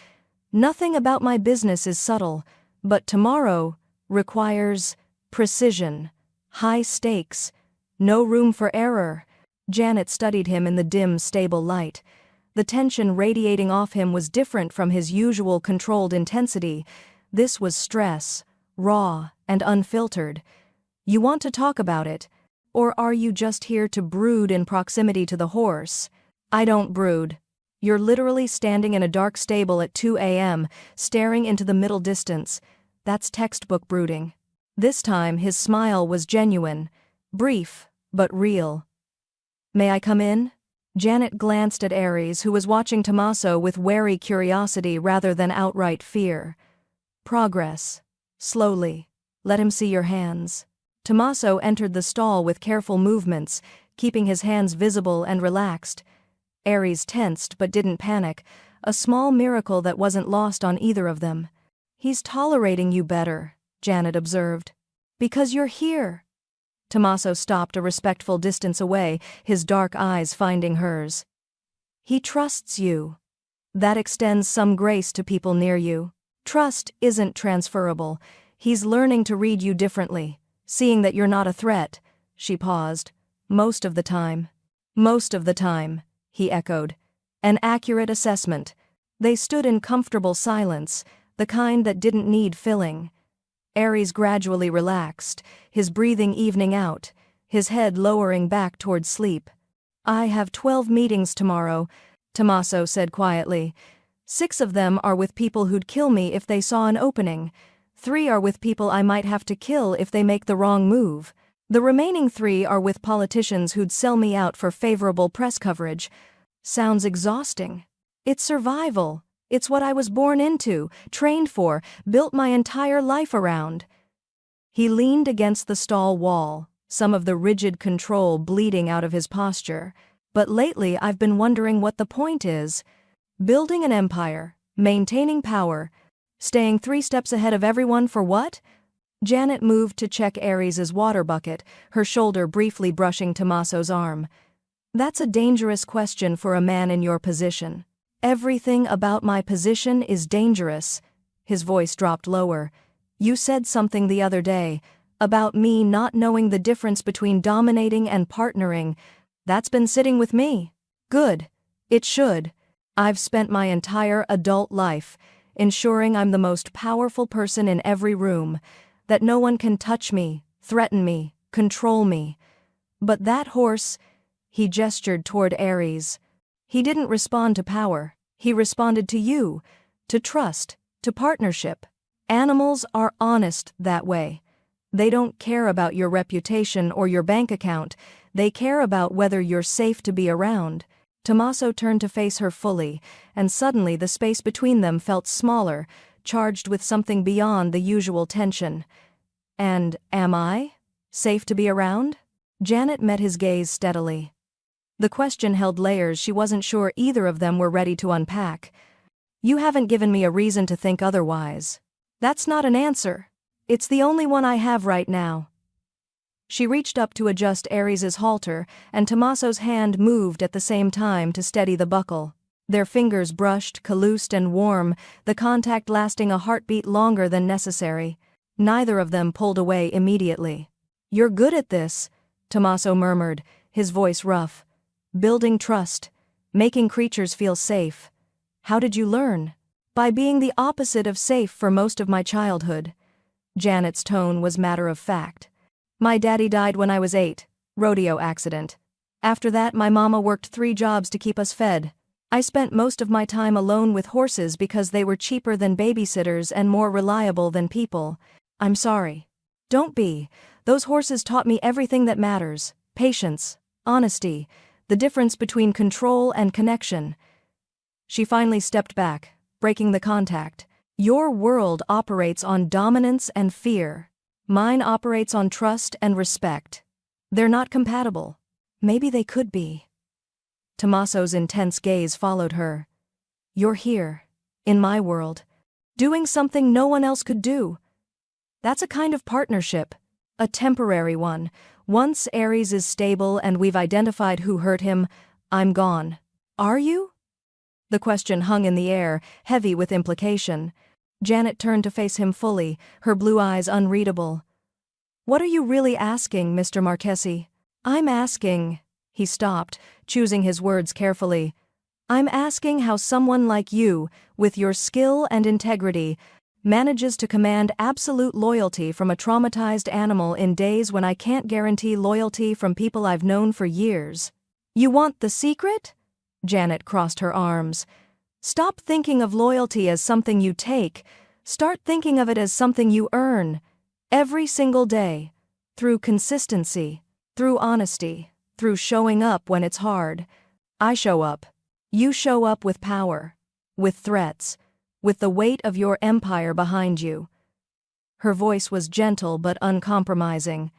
Speaker 1: "Nothing about my business is subtle, but tomorrow requires precision, high stakes, no room for error." Janet studied him in the dim, stable light. The tension radiating off him was different from his usual controlled intensity. This was stress, raw and unfiltered. "You want to talk about it? Or are you just here to brood in proximity to the horse?" "I don't brood." "You're literally standing in a dark stable at 2 a.m., staring into the middle distance. That's textbook brooding." This time his smile was genuine, brief, but real. "May I come in?" Janet glanced at Ares, who was watching Tommaso with wary curiosity rather than outright fear. "Progress. Slowly. Let him see your hands." Tommaso entered the stall with careful movements, keeping his hands visible and relaxed. Ares tensed but didn't panic, a small miracle that wasn't lost on either of them. "He's tolerating you better," Janet observed. "Because you're here." Tommaso stopped a respectful distance away, his dark eyes finding hers. "He trusts you. That extends some grace to people near you. Trust isn't transferable. He's learning to read you differently, seeing that you're not a threat." She paused. "Most of the time." "Most of the time," he echoed. An accurate assessment. They stood in comfortable silence, the kind that didn't need filling. Ares gradually relaxed, his breathing evening out, his head lowering back toward sleep. "I have 12 meetings tomorrow," Tommaso said quietly. 6 of them are with people who'd kill me if they saw an opening. 3 are with people I might have to kill if they make the wrong move. The remaining 3 are with politicians who'd sell me out for favorable press coverage." Sounds exhausting. "It's survival. It's what I was born into, trained for, built my entire life around." He leaned against the stall wall, some of the rigid control bleeding out of his posture. "But lately I've been wondering what the point is. Building an empire, maintaining power, staying 3 steps ahead of everyone for what?" Janet moved to check Ares's water bucket, her shoulder briefly brushing Tommaso's arm. "That's a dangerous question for a man in your position." "Everything about my position is dangerous." His voice dropped lower. "You said something the other day, about me not knowing the difference between dominating and partnering. That's been sitting with me." "Good. It should. I've spent my entire adult life ensuring I'm the most powerful person in every room, that no one can touch me, threaten me, control me. But that horse," he gestured toward Ares. "He didn't respond to power. He responded to you, to trust, to partnership. Animals are honest that way. They don't care about your reputation or your bank account. They care about whether you're safe to be around." Tommaso turned to face her fully, and suddenly the space between them felt smaller, charged with something beyond the usual tension. "And am I safe to be around?" Janet met his gaze steadily. The question held layers she wasn't sure either of them were ready to unpack. You haven't given me a reason to think otherwise. That's not an answer. It's the only one I have right now. She reached up to adjust Ares's halter, and Tommaso's hand moved at the same time to steady the buckle. Their fingers brushed, calloused and warm, the contact lasting a heartbeat longer than necessary. Neither of them pulled away immediately. You're good at this, Tommaso murmured, his voice rough. Building trust, making creatures feel safe. How did you learn? By being the opposite of safe for most of my childhood. Janet's tone was matter of fact. My daddy died when I was 8, rodeo accident. After that, my mama worked 3 jobs to keep us fed. I spent most of my time alone with horses because they were cheaper than babysitters and more reliable than people. I'm sorry. Don't be. Those horses taught me everything that matters. Patience, honesty, the difference between control and connection. She finally stepped back, breaking the contact. Your world operates on dominance and fear. Mine operates on trust and respect. They're not compatible. Maybe they could be. Tommaso's intense gaze followed her. You're here, in my world, doing something no one else could do. That's a kind of partnership, a temporary one. Once Ares is stable and we've identified who hurt him, I'm gone. Are you? The question hung in the air, heavy with implication. Janet turned to face him fully, her blue eyes unreadable. What are you really asking, Mr. Marchesi? I'm asking. He stopped, choosing his words carefully. I'm asking how someone like you, with your skill and integrity, manages to command absolute loyalty from a traumatized animal in days when I can't guarantee loyalty from people I've known for years. You want the secret? Janet crossed her arms. Stop thinking of loyalty as something you take. Start thinking of it as something you earn. Every single day. Through consistency. Through honesty. Through showing up when it's hard. I show up. You show up with power. With threats. With the weight of your empire behind you. Her voice was gentle but uncompromising.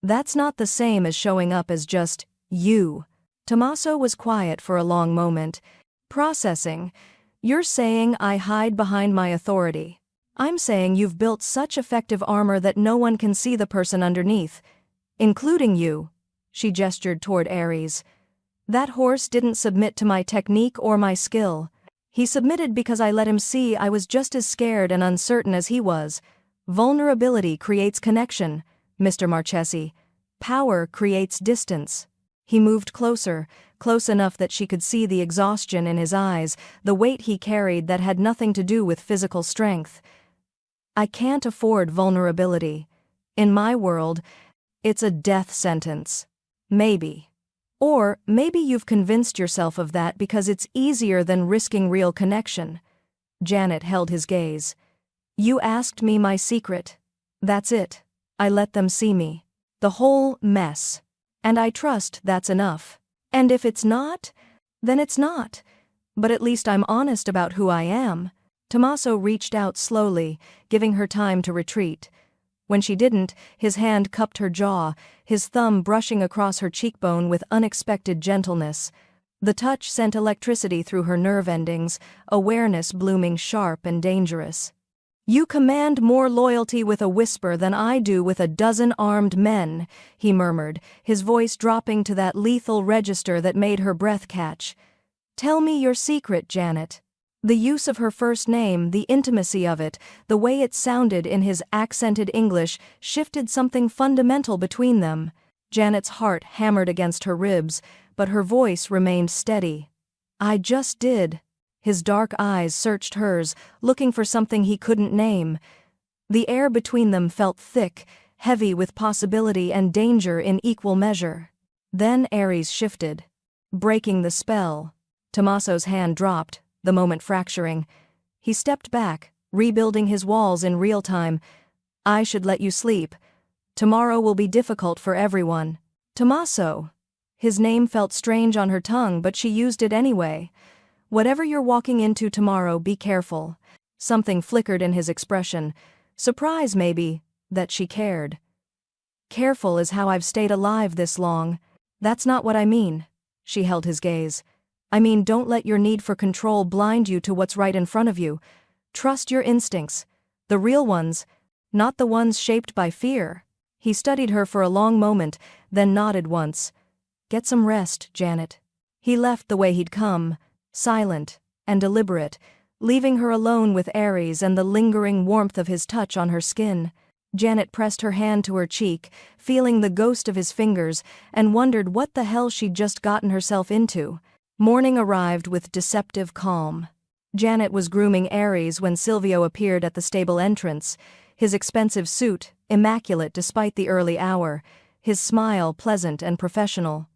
Speaker 1: That's not the same as showing up as just you. Tommaso was quiet for a long moment. Processing. You're saying I hide behind my authority. I'm saying you've built such effective armor that no one can see the person underneath. Including you. She gestured toward Ares. That horse didn't submit to my technique or my skill. He submitted because I let him see I was just as scared and uncertain as he was. Vulnerability creates connection, Mr. Marchesi. Power creates distance. He moved closer, close enough that she could see the exhaustion in his eyes, the weight he carried that had nothing to do with physical strength. I can't afford vulnerability. In my world, it's a death sentence. Maybe. Or maybe you've convinced yourself of that because it's easier than risking real connection. Janet held his gaze. You asked me my secret. That's it. I let them see me. The whole mess. And I trust that's enough. And if it's not, then it's not. But at least I'm honest about who I am. Tommaso reached out slowly, giving her time to retreat. When she didn't, his hand cupped her jaw, his thumb brushing across her cheekbone with unexpected gentleness. The touch sent electricity through her nerve endings, awareness blooming sharp and dangerous. You command more loyalty with a whisper than I do with a dozen armed men, he murmured, his voice dropping to that lethal register that made her breath catch. Tell me your secret, Janet. The use of her first name, the intimacy of it, the way it sounded in his accented English, shifted something fundamental between them. Janet's heart hammered against her ribs, but her voice remained steady. I just did. His dark eyes searched hers, looking for something he couldn't name. The air between them felt thick, heavy with possibility and danger in equal measure. Then Ares shifted. Breaking the spell. Tommaso's hand dropped, the moment fracturing. He stepped back, rebuilding his walls in real time. I should let you sleep. Tomorrow will be difficult for everyone. Tommaso. His name felt strange on her tongue, but she used it anyway. Whatever you're walking into tomorrow, be careful. Something flickered in his expression. Surprise, maybe, that she cared. Careful is how I've stayed alive this long. That's not what I mean. She held his gaze. I mean, don't let your need for control blind you to what's right in front of you. Trust your instincts. The real ones, not the ones shaped by fear. He studied her for a long moment, then nodded once. Get some rest, Janet. He left the way he'd come, silent and deliberate, leaving her alone with Aries and the lingering warmth of his touch on her skin. Janet pressed her hand to her cheek, feeling the ghost of his fingers, and wondered what the hell she'd just gotten herself into. Morning arrived with deceptive calm. Janet was grooming Aries when Silvio appeared at the stable entrance, his expensive suit immaculate despite the early hour, his smile pleasant and professional.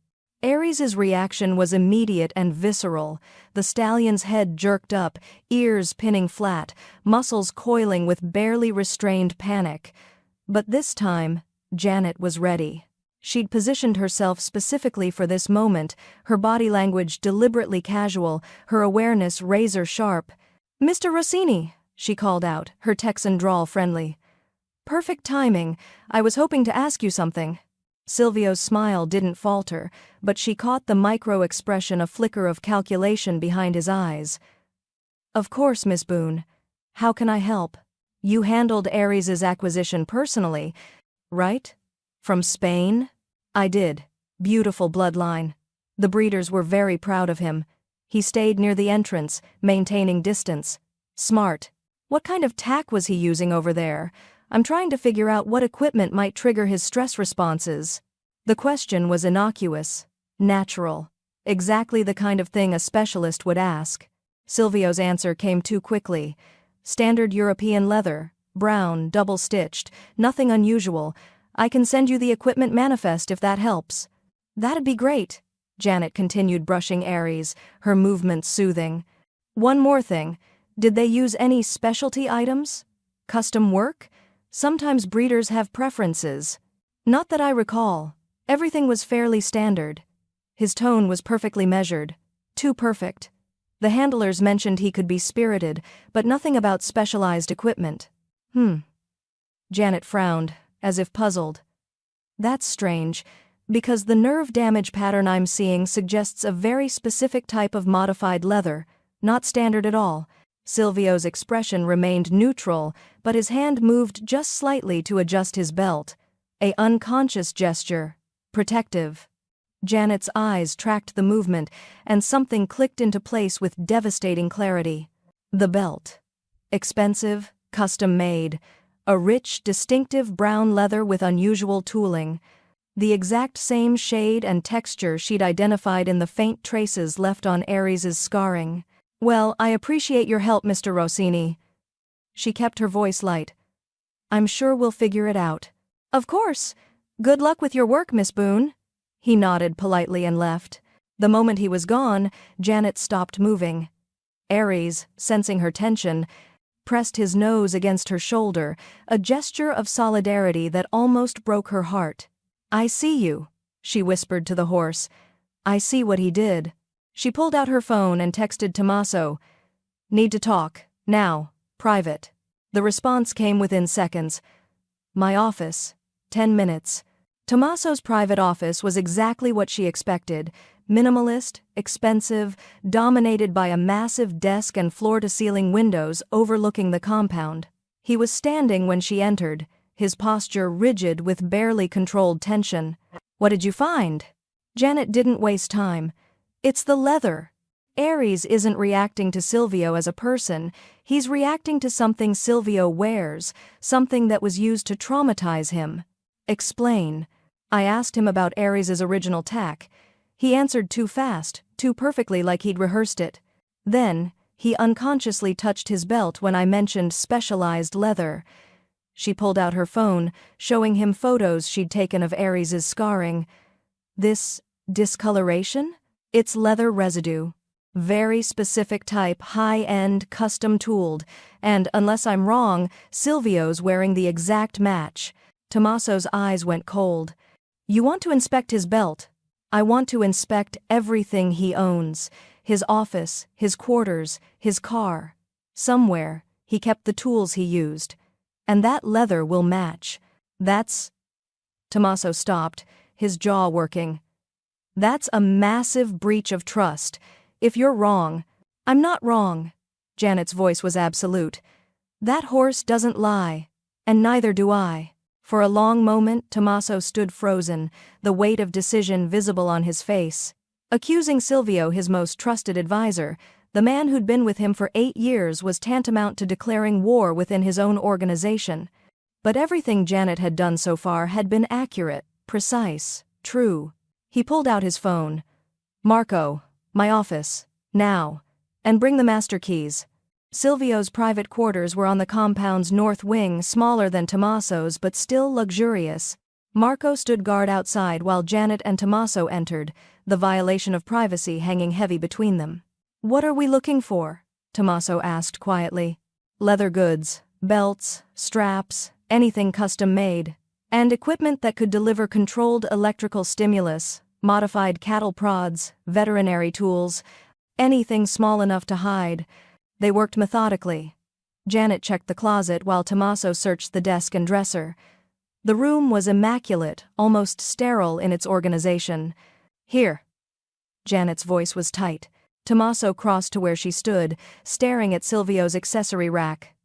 Speaker 1: Aries' reaction was immediate and visceral, the stallion's head jerked up, ears pinning flat, muscles coiling with barely restrained panic. But this time, Janet was ready. She'd positioned herself specifically for this moment, her body language deliberately casual, her awareness razor-sharp. "Mr. Rossini," she called out, her Texan drawl friendly. "Perfect timing. I was hoping to ask you something." Silvio's smile didn't falter, but she caught the micro-expression, a flicker of calculation behind his eyes. "Of course, Miss Boone. How can I help? You handled Aries' acquisition personally, right? From Spain?" "I did. Beautiful bloodline. The breeders were very proud of him. He stayed near the entrance, maintaining distance. Smart. What kind of tack was he using over there? I'm trying to figure out what equipment might trigger his stress responses." The question was innocuous, natural, exactly the kind of thing a specialist would ask. Silvio's answer came too quickly. "Standard European leather, brown, double-stitched, nothing unusual. I can send you the equipment manifest if that helps." "That'd be great," Janet continued, brushing Aries, her movements soothing. "One more thing. Did they use any specialty items? Custom work? Sometimes breeders have preferences." "Not that I recall. Everything was fairly standard." His tone was perfectly measured. Too perfect. The handlers mentioned he could be spirited, but nothing about specialized equipment. Janet frowned, as if puzzled. "That's strange, because the nerve damage pattern I'm seeing suggests a very specific type of modified leather, not standard at all." Silvio's expression remained neutral, but his hand moved just slightly to adjust his belt. A unconscious gesture. Protective. Janet's eyes tracked the movement, and something clicked into place with devastating clarity. The belt. Expensive, custom-made. A rich, distinctive brown leather with unusual tooling. The exact same shade and texture she'd identified in the faint traces left on Aries' scarring. "Well, I appreciate your help, Mr. Rossini." She kept her voice light. "I'm sure we'll figure it out." "Of course. Good luck with your work, Miss Boone." He nodded politely and left. The moment he was gone, Janet stopped moving. Aries, sensing her tension, pressed his nose against her shoulder, a gesture of solidarity that almost broke her heart. "I see you," she whispered to the horse. "I see what he did." She pulled out her phone and texted Tommaso. "Need to talk. Now. Private." The response came within seconds. "My office. 10 minutes." Tommaso's private office was exactly what she expected. Minimalist, expensive, dominated by a massive desk and floor-to-ceiling windows overlooking the compound. He was standing when she entered, his posture rigid with barely controlled tension. "What did you find?" Janet didn't waste time. "It's the leather." Aries isn't reacting to Silvio as a person, he's reacting to something Silvio wears, something that was used to traumatize him. "Explain." I asked him about Aries' original tack. He answered too fast, too perfectly, like he'd rehearsed it. Then, he unconsciously touched his belt when I mentioned specialized leather. She pulled out her phone, showing him photos she'd taken of Aries' scarring. "This discoloration? It's leather residue. Very specific type, high-end, custom-tooled, and, unless I'm wrong, Silvio's wearing the exact match." Tommaso's eyes went cold. "You want to inspect his belt? I want to inspect everything he owns. His office, his quarters, his car. Somewhere, he kept the tools he used. And that leather will match. That's..." Tommaso stopped, his jaw working. That's a massive breach of trust. If you're wrong, I'm not wrong. Janet's voice was absolute. That horse doesn't lie. And neither do I. For a long moment, Tommaso stood frozen, the weight of decision visible on his face. Accusing Silvio, his most trusted advisor, the man who'd been with him for 8 years, was tantamount to declaring war within his own organization. But everything Janet had done so far had been accurate, precise, true. He pulled out his phone. "Marco, my office, now. And bring the master keys." Silvio's private quarters were on the compound's north wing, smaller than Tommaso's but still luxurious. Marco stood guard outside while Janet and Tommaso entered, the violation of privacy hanging heavy between them. "What are we looking for?" Tommaso asked quietly. "Leather goods, belts, straps, anything custom-made. And equipment that could deliver controlled electrical stimulus, modified cattle prods, veterinary tools, anything small enough to hide." They worked methodically. Janet checked the closet while Tommaso searched the desk and dresser. The room was immaculate, almost sterile in its organization. "Here." Janet's voice was tight. Tommaso crossed to where she stood, staring at Silvio's accessory rack.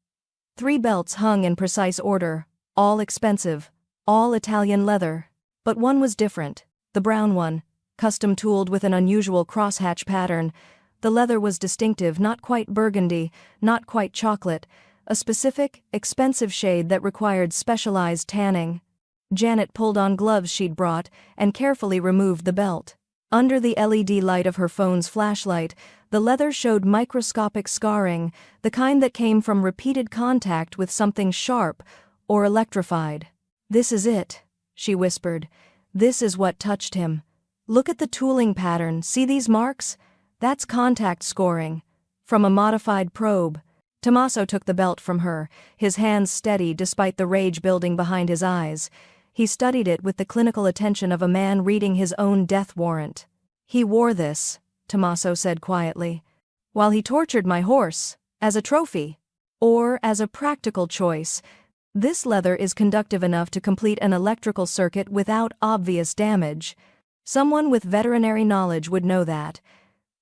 Speaker 1: 3 belts hung in precise order, all expensive, all Italian leather. But one was different, the brown one, custom-tooled with an unusual crosshatch pattern. The leather was distinctive, not quite burgundy, not quite chocolate, a specific, expensive shade that required specialized tanning. Janet pulled on gloves she'd brought and carefully removed the belt. Under the LED light of her phone's flashlight, the leather showed microscopic scarring, the kind that came from repeated contact with something sharp or electrified. "This is it," she whispered. "This is what touched him. Look at the tooling pattern, see these marks? That's contact scoring. From a modified probe." Tommaso took the belt from her, his hands steady despite the rage building behind his eyes. He studied it with the clinical attention of a man reading his own death warrant. "He wore this," Tommaso said quietly, "while he tortured my horse, as a trophy. Or as a practical choice. This leather is conductive enough to complete an electrical circuit without obvious damage. Someone with veterinary knowledge would know that."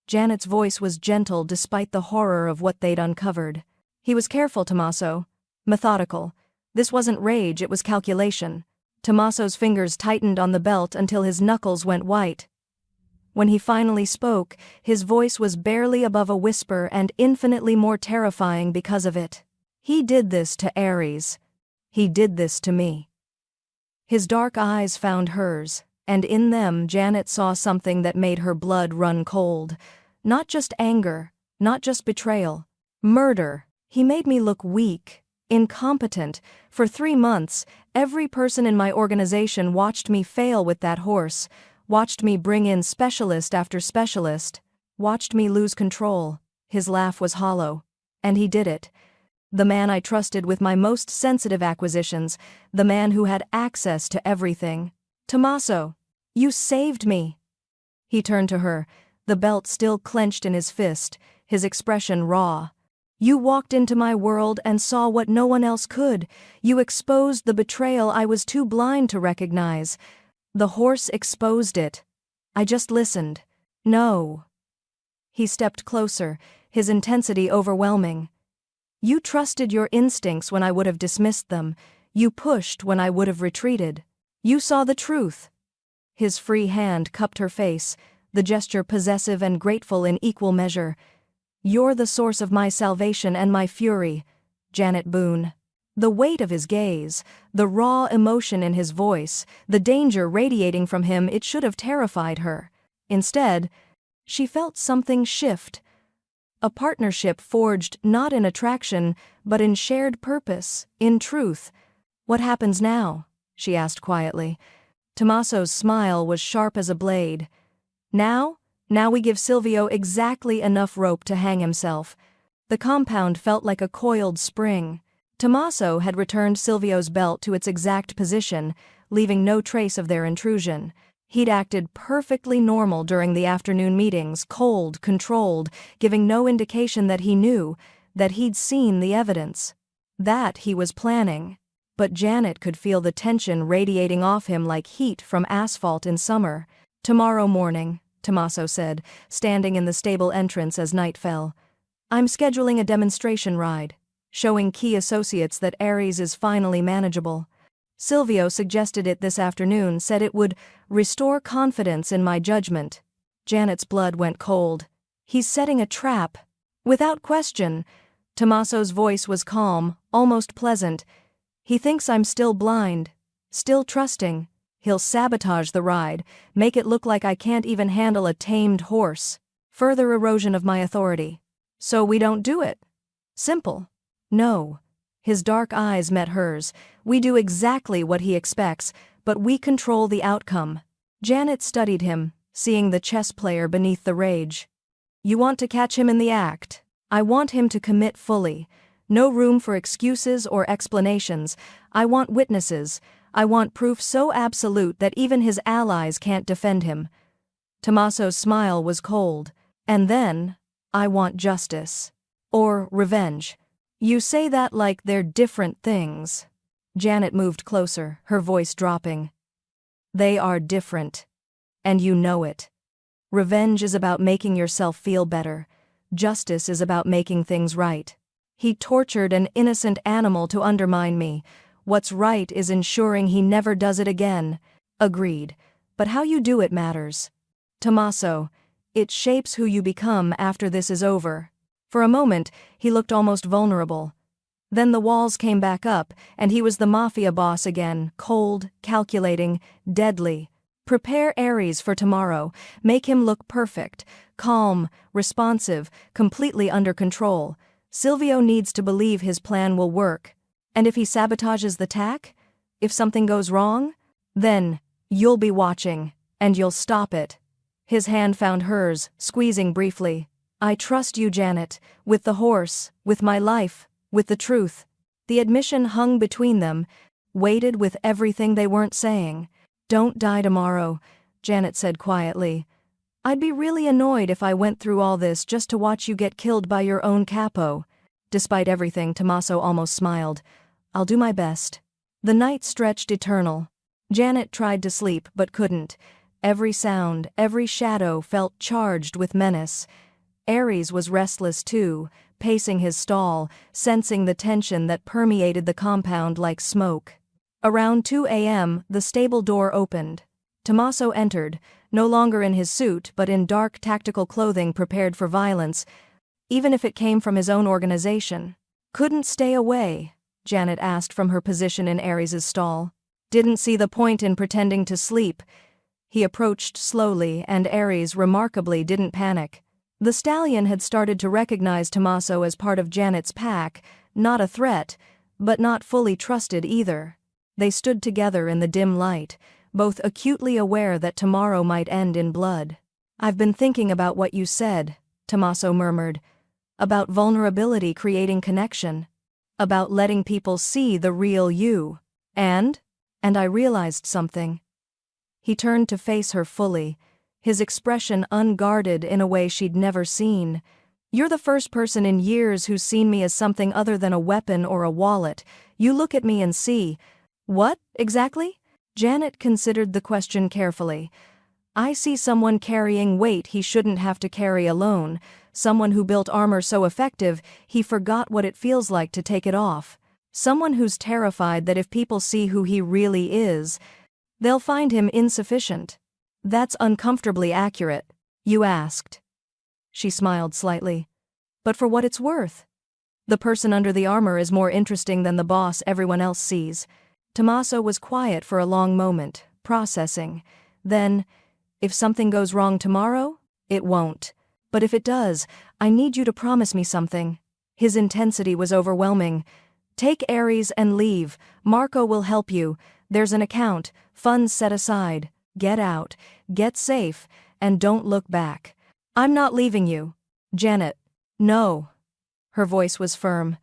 Speaker 1: Janet's voice was gentle despite the horror of what they'd uncovered. "He was careful, Tommaso. Methodical. This wasn't rage, it was calculation." Tommaso's fingers tightened on the belt until his knuckles went white. When he finally spoke, his voice was barely above a whisper and infinitely more terrifying because of it. "He did this to Ares. He did this to me." His dark eyes found hers, and in them Janet saw something that made her blood run cold. Not just anger, not just betrayal. Murder. "He made me look weak, incompetent. For 3 months, every person in my organization watched me fail with that horse, watched me bring in specialist after specialist, watched me lose control." His laugh was hollow. "And he did it. The man I trusted with my most sensitive acquisitions, the man who had access to everything. Tommaso, you saved me." He turned to her, the belt still clenched in his fist, his expression raw. "You walked into my world and saw what no one else could. You exposed the betrayal I was too blind to recognize. The horse exposed it. I just listened." "No." He stepped closer, his intensity overwhelming. "You trusted your instincts when I would have dismissed them. You pushed when I would have retreated. You saw the truth." His free hand cupped her face, the gesture possessive and grateful in equal measure. "You're the source of my salvation and my fury, Janet Boone." The weight of his gaze, the raw emotion in his voice, the danger radiating from him, it should have terrified her. Instead, she felt something shift. A partnership forged not in attraction, but in shared purpose, in truth. "What happens now?" she asked quietly. Tommaso's smile was sharp as a blade. Now we give Silvio exactly enough rope to hang himself." The compound felt like a coiled spring. Tommaso had returned Silvio's belt to its exact position, leaving no trace of their intrusion. He'd acted perfectly normal during the afternoon meetings, cold, controlled, giving no indication that he knew, that he'd seen the evidence. That he was planning. But Janet could feel the tension radiating off him like heat from asphalt in summer. Tomorrow morning, Tommaso said, standing in the stable entrance as night fell. I'm scheduling a demonstration ride, showing key associates that Ares is finally manageable. Silvio suggested it this afternoon, said it would restore confidence in my judgment. Janet's blood went cold. He's setting a trap. Without question. Tommaso's voice was calm, almost pleasant. He thinks I'm still blind, still trusting. He'll sabotage the ride, make it look like I can't even handle a tamed horse. Further erosion of my authority. So we don't do it. Simple. No. His dark eyes met hers. We do exactly what he expects, but we control the outcome. Janet studied him, seeing the chess player beneath the rage. You want to catch him in the act. I want him to commit fully. No room for excuses or explanations. I want witnesses. I want proof so absolute that even his allies can't defend him. Tommaso's smile was cold. And then, I want justice. Or revenge. You say that like they're different things. Janet moved closer, her voice dropping. They are different. And you know it. Revenge is about making yourself feel better. Justice is about making things right. He tortured an innocent animal to undermine me. What's right is ensuring he never does it again. Agreed. But how you do it matters. Tommaso, it shapes who you become after this is over. For a moment, he looked almost vulnerable. Then the walls came back up, and he was the mafia boss again, cold, calculating, deadly. Prepare Ares for tomorrow. Make him look perfect, calm, responsive, completely under control. Silvio needs to believe his plan will work. And if he sabotages the tack? If something goes wrong? Then, you'll be watching, and you'll stop it. His hand found hers, squeezing briefly. I trust you, Janet, with the horse, with my life, with the truth. The admission hung between them, weighted with everything they weren't saying. Don't die tomorrow, Janet said quietly. I'd be really annoyed if I went through all this just to watch you get killed by your own capo. Despite everything, Tommaso almost smiled. I'll do my best. The night stretched eternal. Janet tried to sleep but couldn't. Every sound, every shadow felt charged with menace. Ares was restless too, pacing his stall, sensing the tension that permeated the compound like smoke. Around 2 a.m., the stable door opened. Tommaso entered, no longer in his suit but in dark tactical clothing prepared for violence, even if it came from his own organization. Couldn't stay away, Janet asked from her position in Ares's stall. Didn't see the point in pretending to sleep. He approached slowly, and Ares remarkably didn't panic. The stallion had started to recognize Tommaso as part of Janet's pack, not a threat, but not fully trusted either. They stood together in the dim light, both acutely aware that tomorrow might end in blood. I've been thinking about what you said, Tommaso murmured. About vulnerability creating connection. About letting people see the real you. And I realized something. He turned to face her fully, his expression unguarded in a way she'd never seen. You're the first person in years who's seen me as something other than a weapon or a wallet. You look at me and see. What, exactly? Janet considered the question carefully. I see someone carrying weight he shouldn't have to carry alone, someone who built armor so effective he forgot what it feels like to take it off, someone who's terrified that if people see who he really is, they'll find him insufficient. That's uncomfortably accurate, you asked. She smiled slightly. But for what it's worth. The person under the armor is more interesting than the boss everyone else sees. Tommaso was quiet for a long moment, processing. Then, if something goes wrong tomorrow, it won't. But if it does, I need you to promise me something. His intensity was overwhelming. Take Ares and leave. Marco will help you. There's an account, funds set aside. Get out, get safe, and don't look back. I'm not leaving you. Janet. No. Her voice was firm.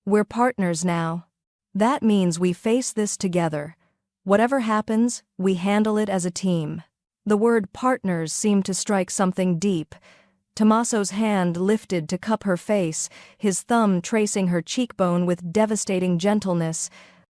Speaker 1: We're partners now. That means we face this together. Whatever happens, we handle it as a team. The word partners seemed to strike something deep. Tommaso's hand lifted to cup her face, his thumb tracing her cheekbone with devastating gentleness.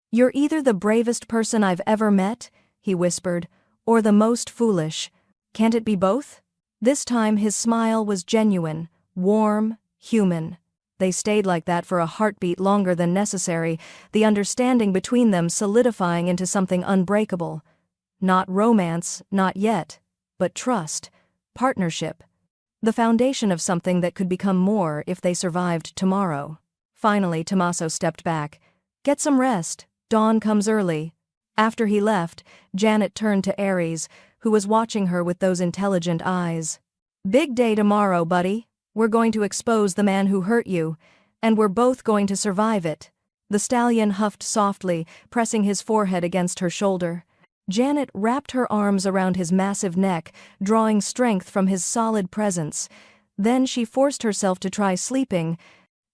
Speaker 1: You're either the bravest person I've ever met, he whispered, or the most foolish. Can't it be both? This time his smile was genuine, warm, human. They stayed like that for a heartbeat longer than necessary, the understanding between them solidifying into something unbreakable. Not romance, not yet, but trust, partnership. The foundation of something that could become more if they survived tomorrow. Finally, Tommaso stepped back. Get some rest. Dawn comes early. After he left, Janet turned to Aries, who was watching her with those intelligent eyes. Big day tomorrow, buddy. We're going to expose the man who hurt you, and we're both going to survive it. The stallion huffed softly, pressing his forehead against her shoulder. Janet wrapped her arms around his massive neck, drawing strength from his solid presence. Then she forced herself to try sleeping,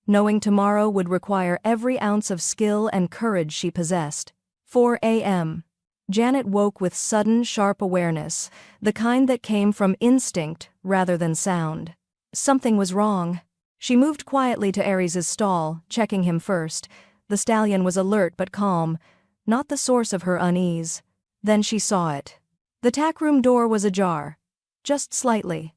Speaker 1: knowing tomorrow would require every ounce of skill and courage she possessed. 4 a.m. Janet woke with sudden, sharp awareness, the kind that came from instinct rather than sound. Something was wrong. She moved quietly to Aries' stall, checking him first. The stallion was alert but calm, not the source of her unease. Then she saw it. The tack room door was ajar. Just slightly.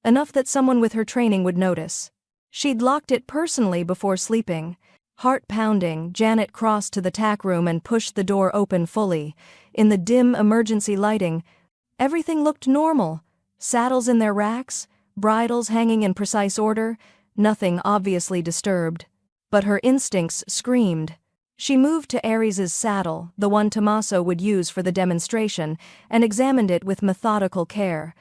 Speaker 1: Enough that someone with her training would notice. She'd locked it personally before sleeping. Heart pounding, Janet crossed to the tack room and pushed the door open fully. In the dim emergency lighting, everything looked normal. Saddles in their racks, bridles hanging in precise order, nothing obviously disturbed. But her instincts screamed. She moved to Aries' saddle, the one Tommaso would use for the demonstration, and examined it with methodical care.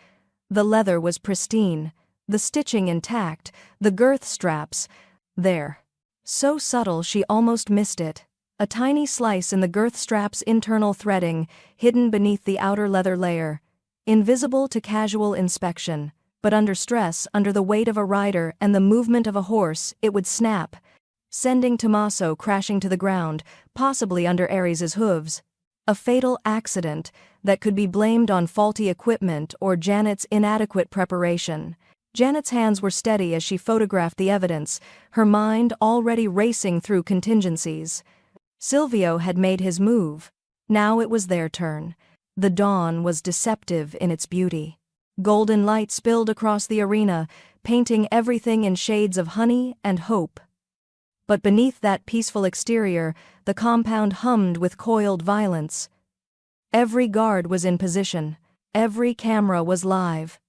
Speaker 1: The leather was pristine, the stitching intact, the girth straps, there. So subtle she almost missed it. A tiny slice in the girth strap's internal threading, hidden beneath the outer leather layer. Invisible to casual inspection, but under stress, under the weight of a rider and the movement of a horse, it would snap, sending Tommaso crashing to the ground, possibly under Aries' hooves. A fatal accident that could be blamed on faulty equipment or Janet's inadequate preparation. Janet's hands were steady as she photographed the evidence, her mind already racing through contingencies. Silvio had made his move. Now it was their turn. The dawn was deceptive in its beauty. Golden light spilled across the arena, painting everything in shades of honey and hope. But beneath that peaceful exterior, the compound hummed with coiled violence. Every guard was in position. Every camera was live.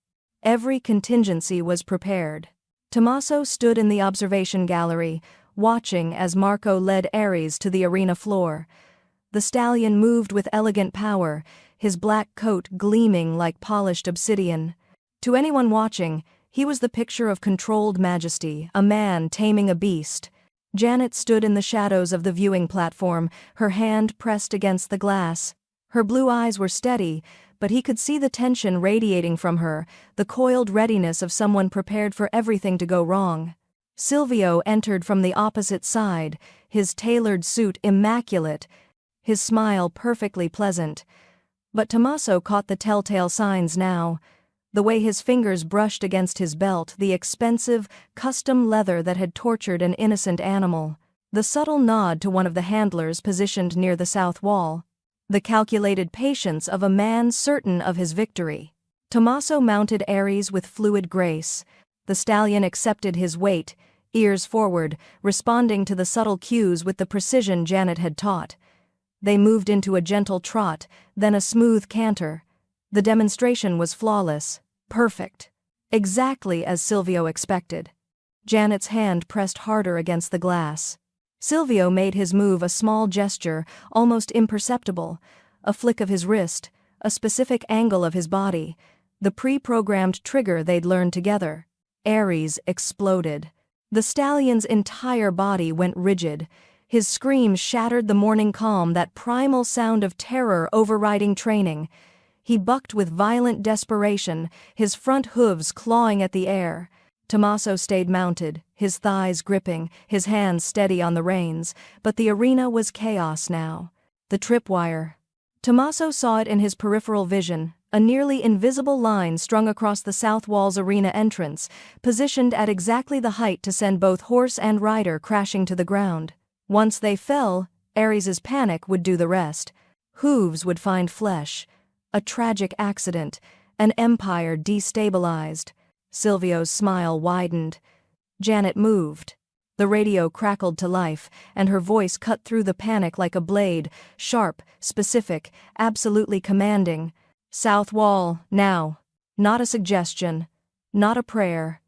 Speaker 1: Every contingency was prepared. Tommaso stood in the observation gallery, watching as Marco led Aries to the arena floor. The stallion moved with elegant power, his black coat gleaming like polished obsidian. To anyone watching, he was the picture of controlled majesty, a man taming a beast. Janet stood in the shadows of the viewing platform, her hand pressed against the glass. Her blue eyes were steady, but he could see the tension radiating from her, the coiled readiness of someone prepared for everything to go wrong. Silvio entered from the opposite side, his tailored suit immaculate, his smile perfectly pleasant. But Tommaso caught the telltale signs now. The way his fingers brushed against his belt, the expensive, custom leather that had tortured an innocent animal. The subtle nod to one of the handlers positioned near the south wall. The calculated patience of a man certain of his victory. Tommaso mounted Aries with fluid grace. The stallion accepted his weight, ears forward, responding to the subtle cues with the precision Janet had taught. They moved into a gentle trot, then a smooth canter. The demonstration was flawless, perfect. Exactly as Silvio expected. Janet's hand pressed harder against the glass. Silvio made his move a small gesture, almost imperceptible, a flick of his wrist, a specific angle of his body, the pre-programmed trigger they'd learned together. Aries exploded. The stallion's entire body went rigid. His scream shattered the morning calm, that primal sound of terror overriding training. He bucked with violent desperation, his front hooves clawing at the air. Tommaso stayed mounted, his thighs gripping, his hands steady on the reins, but the arena was chaos now. The tripwire. Tommaso saw it in his peripheral vision, a nearly invisible line strung across the south wall's arena entrance, positioned at exactly the height to send both horse and rider crashing to the ground. Once they fell, Aries' panic would do the rest. Hooves would find flesh. A tragic accident, An empire destabilized. Silvio's smile widened. Janet moved. The radio crackled to life, and her voice cut through the panic like a blade, sharp, specific, absolutely commanding. South Wall, now. Not a suggestion. Not a prayer.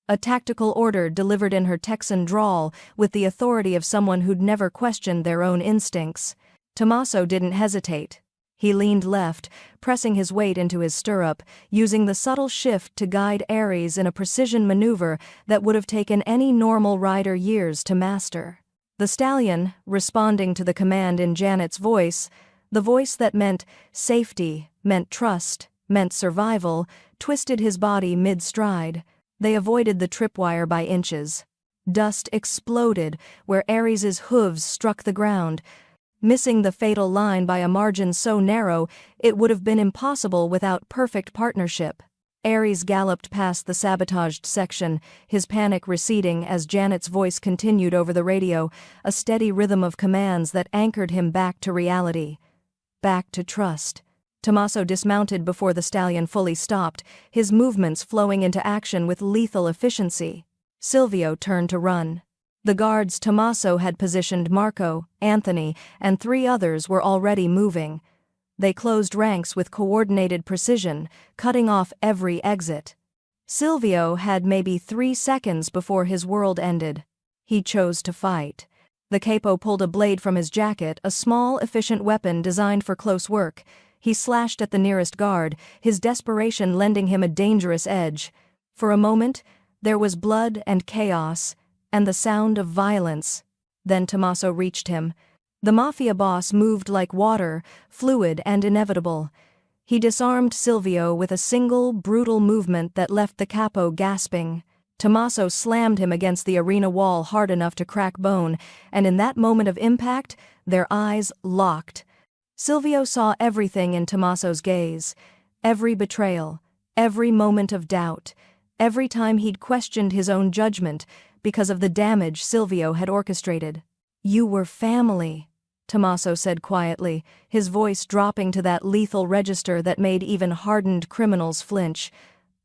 Speaker 1: A tactical order delivered in her Texan drawl with the authority of someone who'd never questioned their own instincts. Tommaso didn't hesitate. He leaned left, pressing his weight into his stirrup, using the subtle shift to guide Ares in a precision maneuver that would have taken any normal rider years to master. The Stallion, responding to the command in Janet's voice, the voice that meant safety, meant trust, meant survival, twisted his body mid-stride. They avoided the tripwire by inches. Dust exploded where Ares's hooves struck the ground, missing the fatal line by a margin so narrow it would have been impossible without perfect partnership. Ares galloped past the sabotaged section, his panic receding as Janet's voice continued over the radio, a steady rhythm of commands that anchored him back to reality. Back to trust. Tommaso dismounted before the Stallion fully stopped, his movements flowing into action with lethal efficiency. Silvio turned to run. The guards Tommaso had positioned, Marco, Anthony, and 3 others were already moving. They closed ranks with coordinated precision, cutting off every exit. Silvio had maybe 3 seconds before his world ended. He chose to fight. The capo pulled a blade from his jacket, a small, efficient weapon designed for close work. He slashed at the nearest guard, his desperation lending him a dangerous edge. For a moment, there was blood and chaos, and the sound of violence. Then Tommaso reached him. The Mafia boss moved like water, fluid and inevitable. He disarmed Silvio with a single, brutal movement that left the capo gasping. Tommaso slammed him against the arena wall hard enough to crack bone, and in that moment of impact, their eyes locked. Silvio saw everything in Tommaso's gaze. Every betrayal, every moment of doubt, every time he'd questioned his own judgment, because of the damage Silvio had orchestrated. "You were family," Tommaso said quietly, his voice dropping to that lethal register that made even hardened criminals flinch.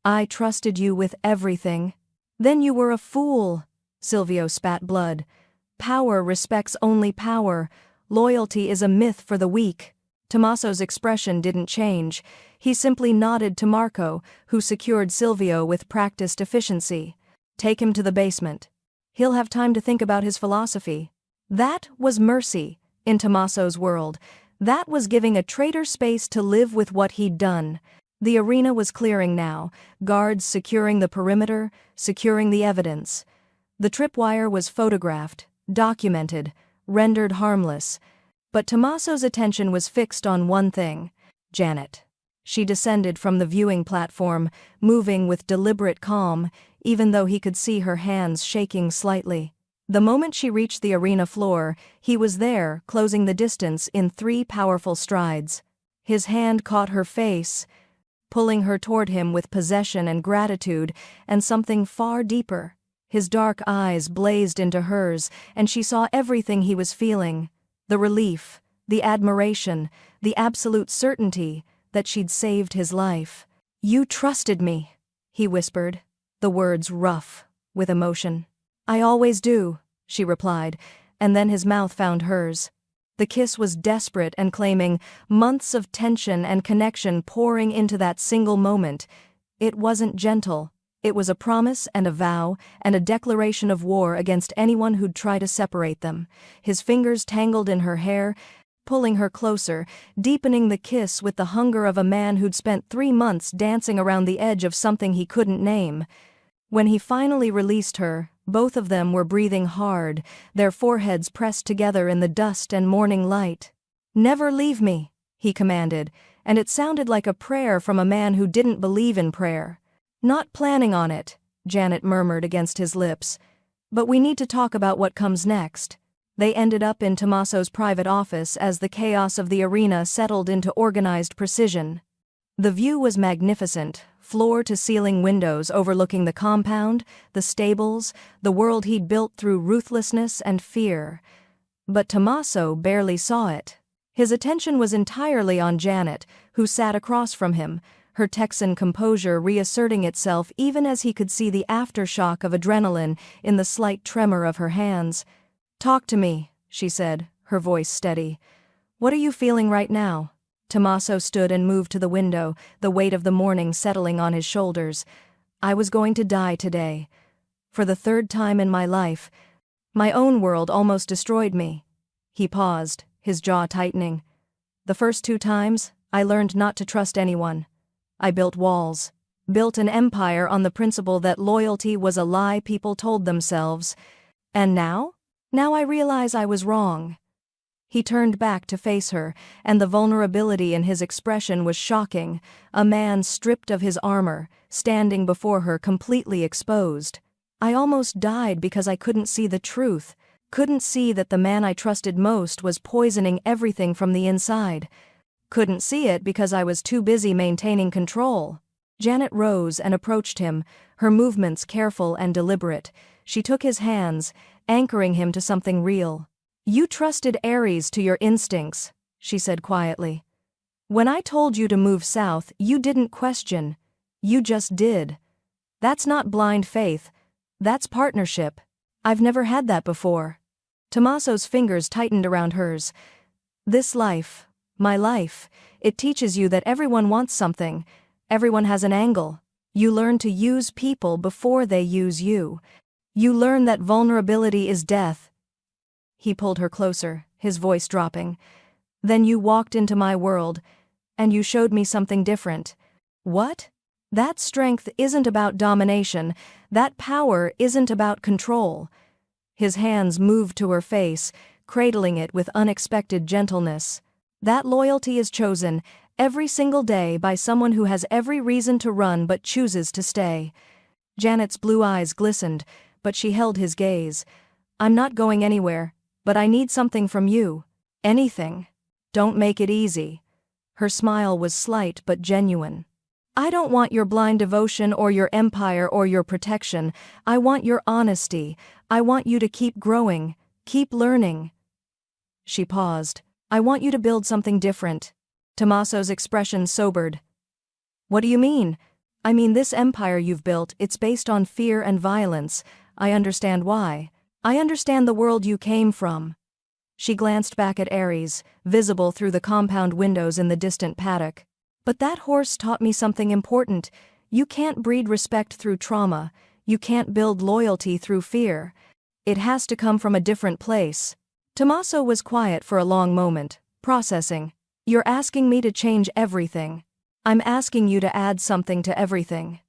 Speaker 1: "I trusted you with everything." "Then you were a fool," Silvio spat blood. "Power respects only power. Loyalty is a myth for the weak." Tommaso's expression didn't change. He simply nodded to Marco, who secured Silvio with practiced efficiency. "Take him to the basement. He'll have time to think about his philosophy." That was mercy, in Tommaso's world. That was giving a traitor space to live with what he'd done. The arena was clearing now, guards securing the perimeter, securing the evidence. The tripwire was photographed, documented, rendered harmless. But Tommaso's attention was fixed on one thing: Janet. She descended from the viewing platform, moving with deliberate calm, even though he could see her hands shaking slightly. The moment she reached the arena floor, he was there, closing the distance in 3 powerful strides. His hand caught her face, pulling her toward him with possession and gratitude, and something far deeper. His dark eyes blazed into hers, and she saw everything he was feeling: the relief, the admiration, the absolute certainty that she'd saved his life. "You trusted me," he whispered, the words rough with emotion. "I always do," she replied, and then his mouth found hers. The kiss was desperate and claiming, months of tension and connection pouring into that single moment. It wasn't gentle. It was a promise and a vow and a declaration of war against anyone who'd try to separate them. His fingers tangled in her hair, pulling her closer, deepening the kiss with the hunger of a man who'd spent 3 months dancing around the edge of something he couldn't name. When he finally released her, both of them were breathing hard, their foreheads pressed together in the dust and morning light. "Never leave me," he commanded, and it sounded like a prayer from a man who didn't believe in prayer. "Not planning on it," Janet murmured against his lips. "But we need to talk about what comes next." They ended up in Tommaso's private office as the chaos of the arena settled into organized precision. The view was magnificent, floor-to-ceiling windows overlooking the compound, the stables, the world he'd built through ruthlessness and fear. But Tommaso barely saw it. His attention was entirely on Janet, who sat across from him, her Texan composure reasserting itself even as he could see the aftershock of adrenaline in the slight tremor of her hands. "Talk to me," she said, her voice steady. "What are you feeling right now?" Tommaso stood and moved to the window, the weight of the morning settling on his shoulders. "I was going to die today. For the third time in my life. My own world almost destroyed me." He paused, his jaw tightening. "The first 2 times, I learned not to trust anyone. I built walls. Built an empire on the principle that loyalty was a lie people told themselves. And now? Now I realize I was wrong." He turned back to face her, and the vulnerability in his expression was shocking. A man stripped of his armor, standing before her completely exposed. "I almost died because I couldn't see the truth. Couldn't see that the man I trusted most was poisoning everything from the inside. Couldn't see it because I was too busy maintaining control." Janet rose and approached him, her movements careful and deliberate. She took his hands, anchoring him to something real. "You trusted Ares to your instincts," she said quietly. "When I told you to move south, you didn't question. You just did. That's not blind faith. That's partnership. I've never had that before." Tommaso's fingers tightened around hers. "This life, my life, it teaches you that everyone wants something. Everyone has an angle. You learn to use people before they use you. You learn that vulnerability is death." He pulled her closer, his voice dropping. "Then you walked into my world, and you showed me something different." "What?" "That strength isn't about domination. That power isn't about control." His hands moved to her face, cradling it with unexpected gentleness. "That loyalty is chosen, every single day, by someone who has every reason to run but chooses to stay." Janet's blue eyes glistened, but she held his gaze. "I'm not going anywhere, but I need something from you. Anything. Don't make it easy." Her smile was slight but genuine. "I don't want your blind devotion or your empire or your protection. I want your honesty. I want you to keep growing, keep learning." She paused. "I want you to build something different." Tommaso's expression sobered. "What do you mean?" "I mean, this empire you've built, it's based on fear and violence. I understand why. I understand the world you came from." She glanced back at Ares, visible through the compound windows in the distant paddock. "But that horse taught me something important. You can't breed respect through trauma. You can't build loyalty through fear. It has to come from a different place." Tommaso was quiet for a long moment, processing. "You're asking me to change everything. I'm asking you to add something to everything."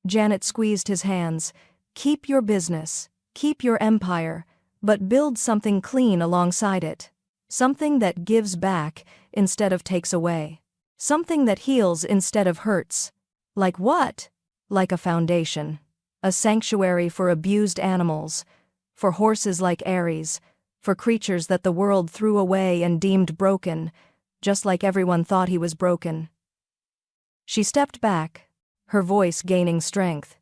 Speaker 1: Janet squeezed his hands. "Keep your business, keep your empire, but build something clean alongside it. Something that gives back instead of takes away. Something that heals instead of hurts." "Like what?" "Like a foundation. A sanctuary for abused animals. For horses like Ares. For creatures that the world threw away and deemed broken, just like everyone thought he was broken." She stepped back, her voice gaining strength.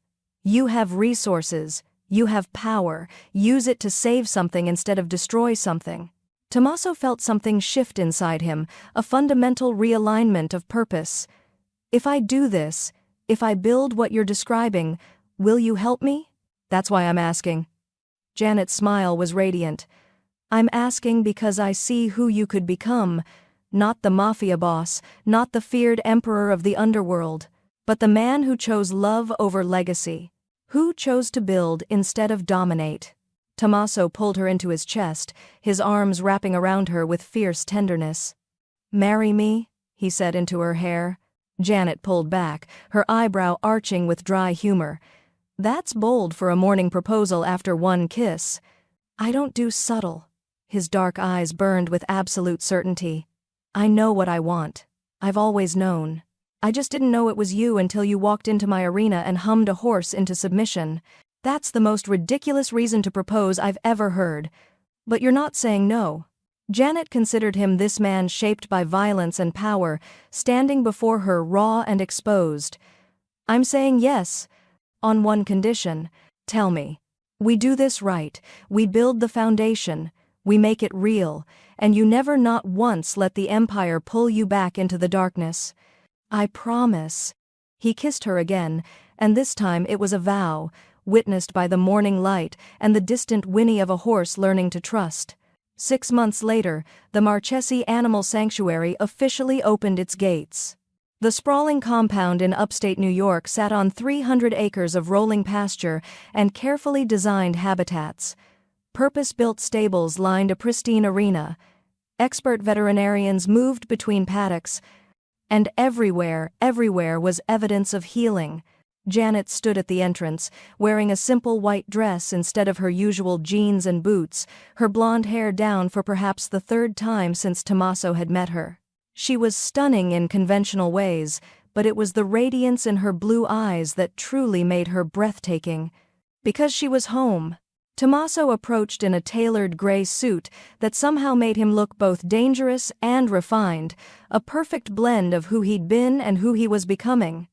Speaker 1: "You have resources. You have power. Use it to save something instead of destroy something." Tommaso felt something shift inside him, a fundamental realignment of purpose. "If I do this, if I build what you're describing, will you help me? That's why I'm asking." Janet's smile was radiant. "I'm asking because I see who you could become. Not the mafia boss, not the feared emperor of the underworld, but the man who chose love over legacy. Who chose to build instead of dominate." Tommaso pulled her into his chest, his arms wrapping around her with fierce tenderness. "Marry me?" he said into her hair. Janet pulled back, her eyebrow arching with dry humor. "That's bold for a morning proposal after one kiss." "I don't do subtle." His dark eyes burned with absolute certainty. "I know what I want. I've always known. I just didn't know it was you until you walked into my arena and hummed a horse into submission. That's the most ridiculous reason to propose I've ever heard. But you're not saying no." Janet considered him this man shaped by violence and power, standing before her raw and exposed. "I'm saying yes. On one condition. Tell me. We do this right. We build the foundation. We make it real, and you never not once let the empire pull you back into the darkness." "I promise." He kissed her again, and this time it was a vow, witnessed by the morning light and the distant whinny of a horse learning to trust. 6 months later, the Marchesi Animal Sanctuary officially opened its gates. The sprawling compound in upstate New York sat on 300 acres of rolling pasture and carefully designed habitats. Purpose-built stables lined a pristine arena. Expert veterinarians moved between paddocks, and everywhere was evidence of healing. Janet stood at the entrance, wearing a simple white dress instead of her usual jeans and boots, her blonde hair down for perhaps the 3rd time since Tommaso had met her. She was stunning in conventional ways, but it was the radiance in her blue eyes that truly made her breathtaking. Because she was home. Tommaso approached in a tailored gray suit that somehow made him look both dangerous and refined, a perfect blend of who he'd been and who he was becoming.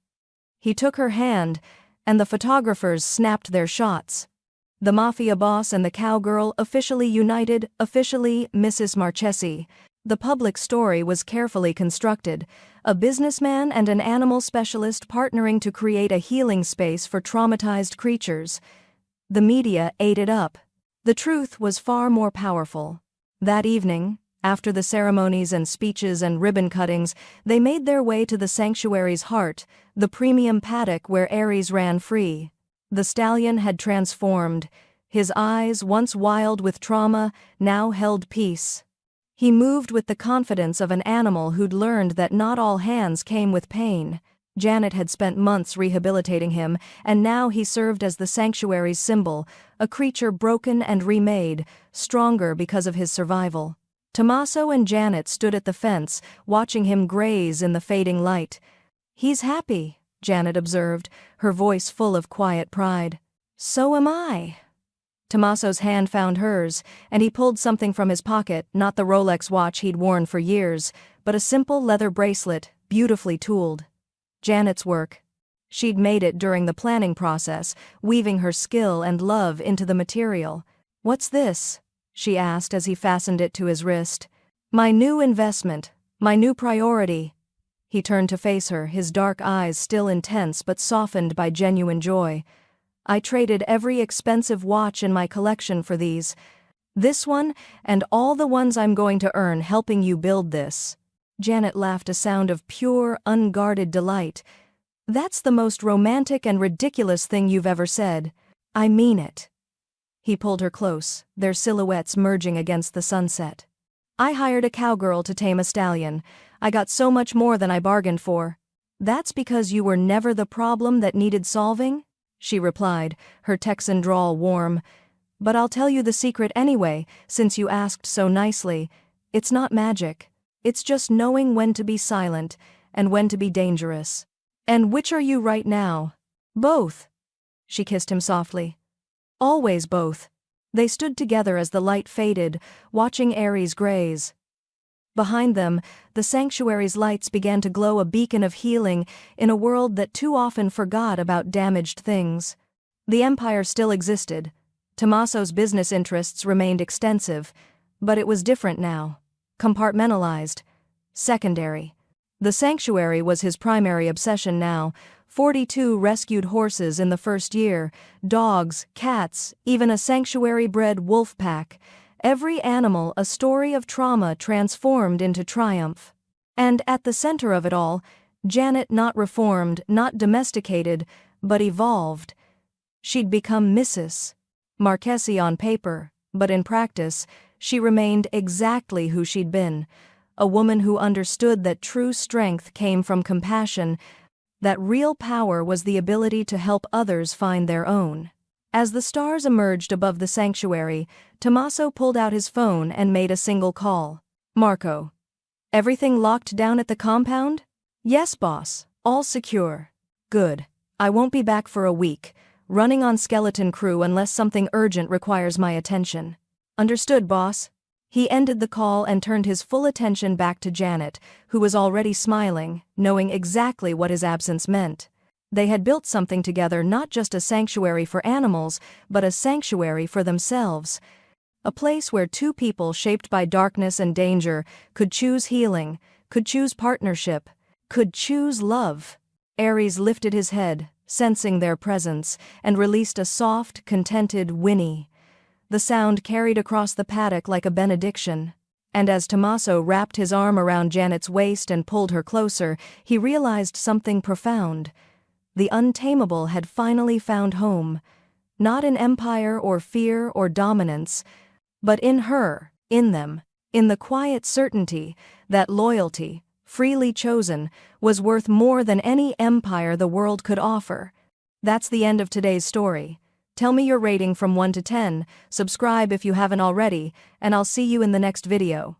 Speaker 1: He took her hand, and the photographers snapped their shots. The Mafia Boss and the Cowgirl officially united, officially Mrs. Marchesi. The public story was carefully constructed, a businessman and an animal specialist partnering to create a healing space for traumatized creatures. The media ate it up. The truth was far more powerful. That evening, after the ceremonies and speeches and ribbon cuttings, they made their way to the sanctuary's heart, the premium paddock where Aries ran free. The stallion had transformed. His eyes, once wild with trauma, now held peace. He moved with the confidence of an animal who'd learned that not all hands came with pain. Janet had spent months rehabilitating him, and now he served as the sanctuary's symbol, a creature broken and remade, stronger because of his survival. Tommaso and Janet stood at the fence, watching him graze in the fading light. "He's happy," Janet observed, her voice full of quiet pride. "So am I." Tommaso's hand found hers, and he pulled something from his pocket, not the Rolex watch he'd worn for years, but a simple leather bracelet, beautifully tooled. Janet's work. She'd made it during the planning process, weaving her skill and love into the material. "What's this?" she asked as he fastened it to his wrist. "My new investment, my new priority." He turned to face her, his dark eyes still intense but softened by genuine joy. "I traded every expensive watch in my collection for these. This one, and all the ones I'm going to earn helping you build this." Janet laughed, a sound of pure, unguarded delight. "That's the most romantic and ridiculous thing you've ever said. I mean it." He pulled her close, their silhouettes merging against the sunset. "I hired a cowgirl to tame a stallion. I got so much more than I bargained for." "That's because you were never the problem that needed solving?" she replied, her Texan drawl warm. "But I'll tell you the secret anyway, since you asked so nicely. It's not magic. It's just knowing when to be silent and when to be dangerous." "And which are you right now?" "Both." She kissed him softly. "Always both." They stood together as the light faded, watching Aries graze. Behind them, the sanctuary's lights began to glow, a beacon of healing in a world that too often forgot about damaged things. The empire still existed. Tommaso's business interests remained extensive, but it was different now. Compartmentalized. Secondary. The sanctuary was his primary obsession now. 42 rescued horses in the first year, dogs, cats, even a sanctuary-bred wolf pack. Every animal a story of trauma transformed into triumph. And at the center of it all, Janet, not reformed, not domesticated, but evolved. She'd become Mrs. Marchesi on paper, but in practice, she remained exactly who she'd been, a woman who understood that true strength came from compassion, that real power was the ability to help others find their own. As the stars emerged above the sanctuary, Tommaso pulled out his phone and made a single call. "Marco. Everything locked down at the compound?" "Yes, boss. All secure." "Good. I won't be back for a week, running on skeleton crew unless something urgent requires my attention." "Understood, boss." He ended the call and turned his full attention back to Janet, who was already smiling, knowing exactly what his absence meant. They had built something together, not just a sanctuary for animals, but a sanctuary for themselves. A place where two people shaped by darkness and danger could choose healing, could choose partnership, could choose love. Ares lifted his head, sensing their presence, and released a soft, contented whinny. The sound carried across the paddock like a benediction, and as Tommaso wrapped his arm around Janet's waist and pulled her closer, he realized something profound. The untamable had finally found home, not in empire or fear or dominance, but in her, in them, in the quiet certainty that loyalty, freely chosen, was worth more than any empire the world could offer. That's the end of today's story. Tell me your rating from 1 to 10, subscribe if you haven't already, and I'll see you in the next video.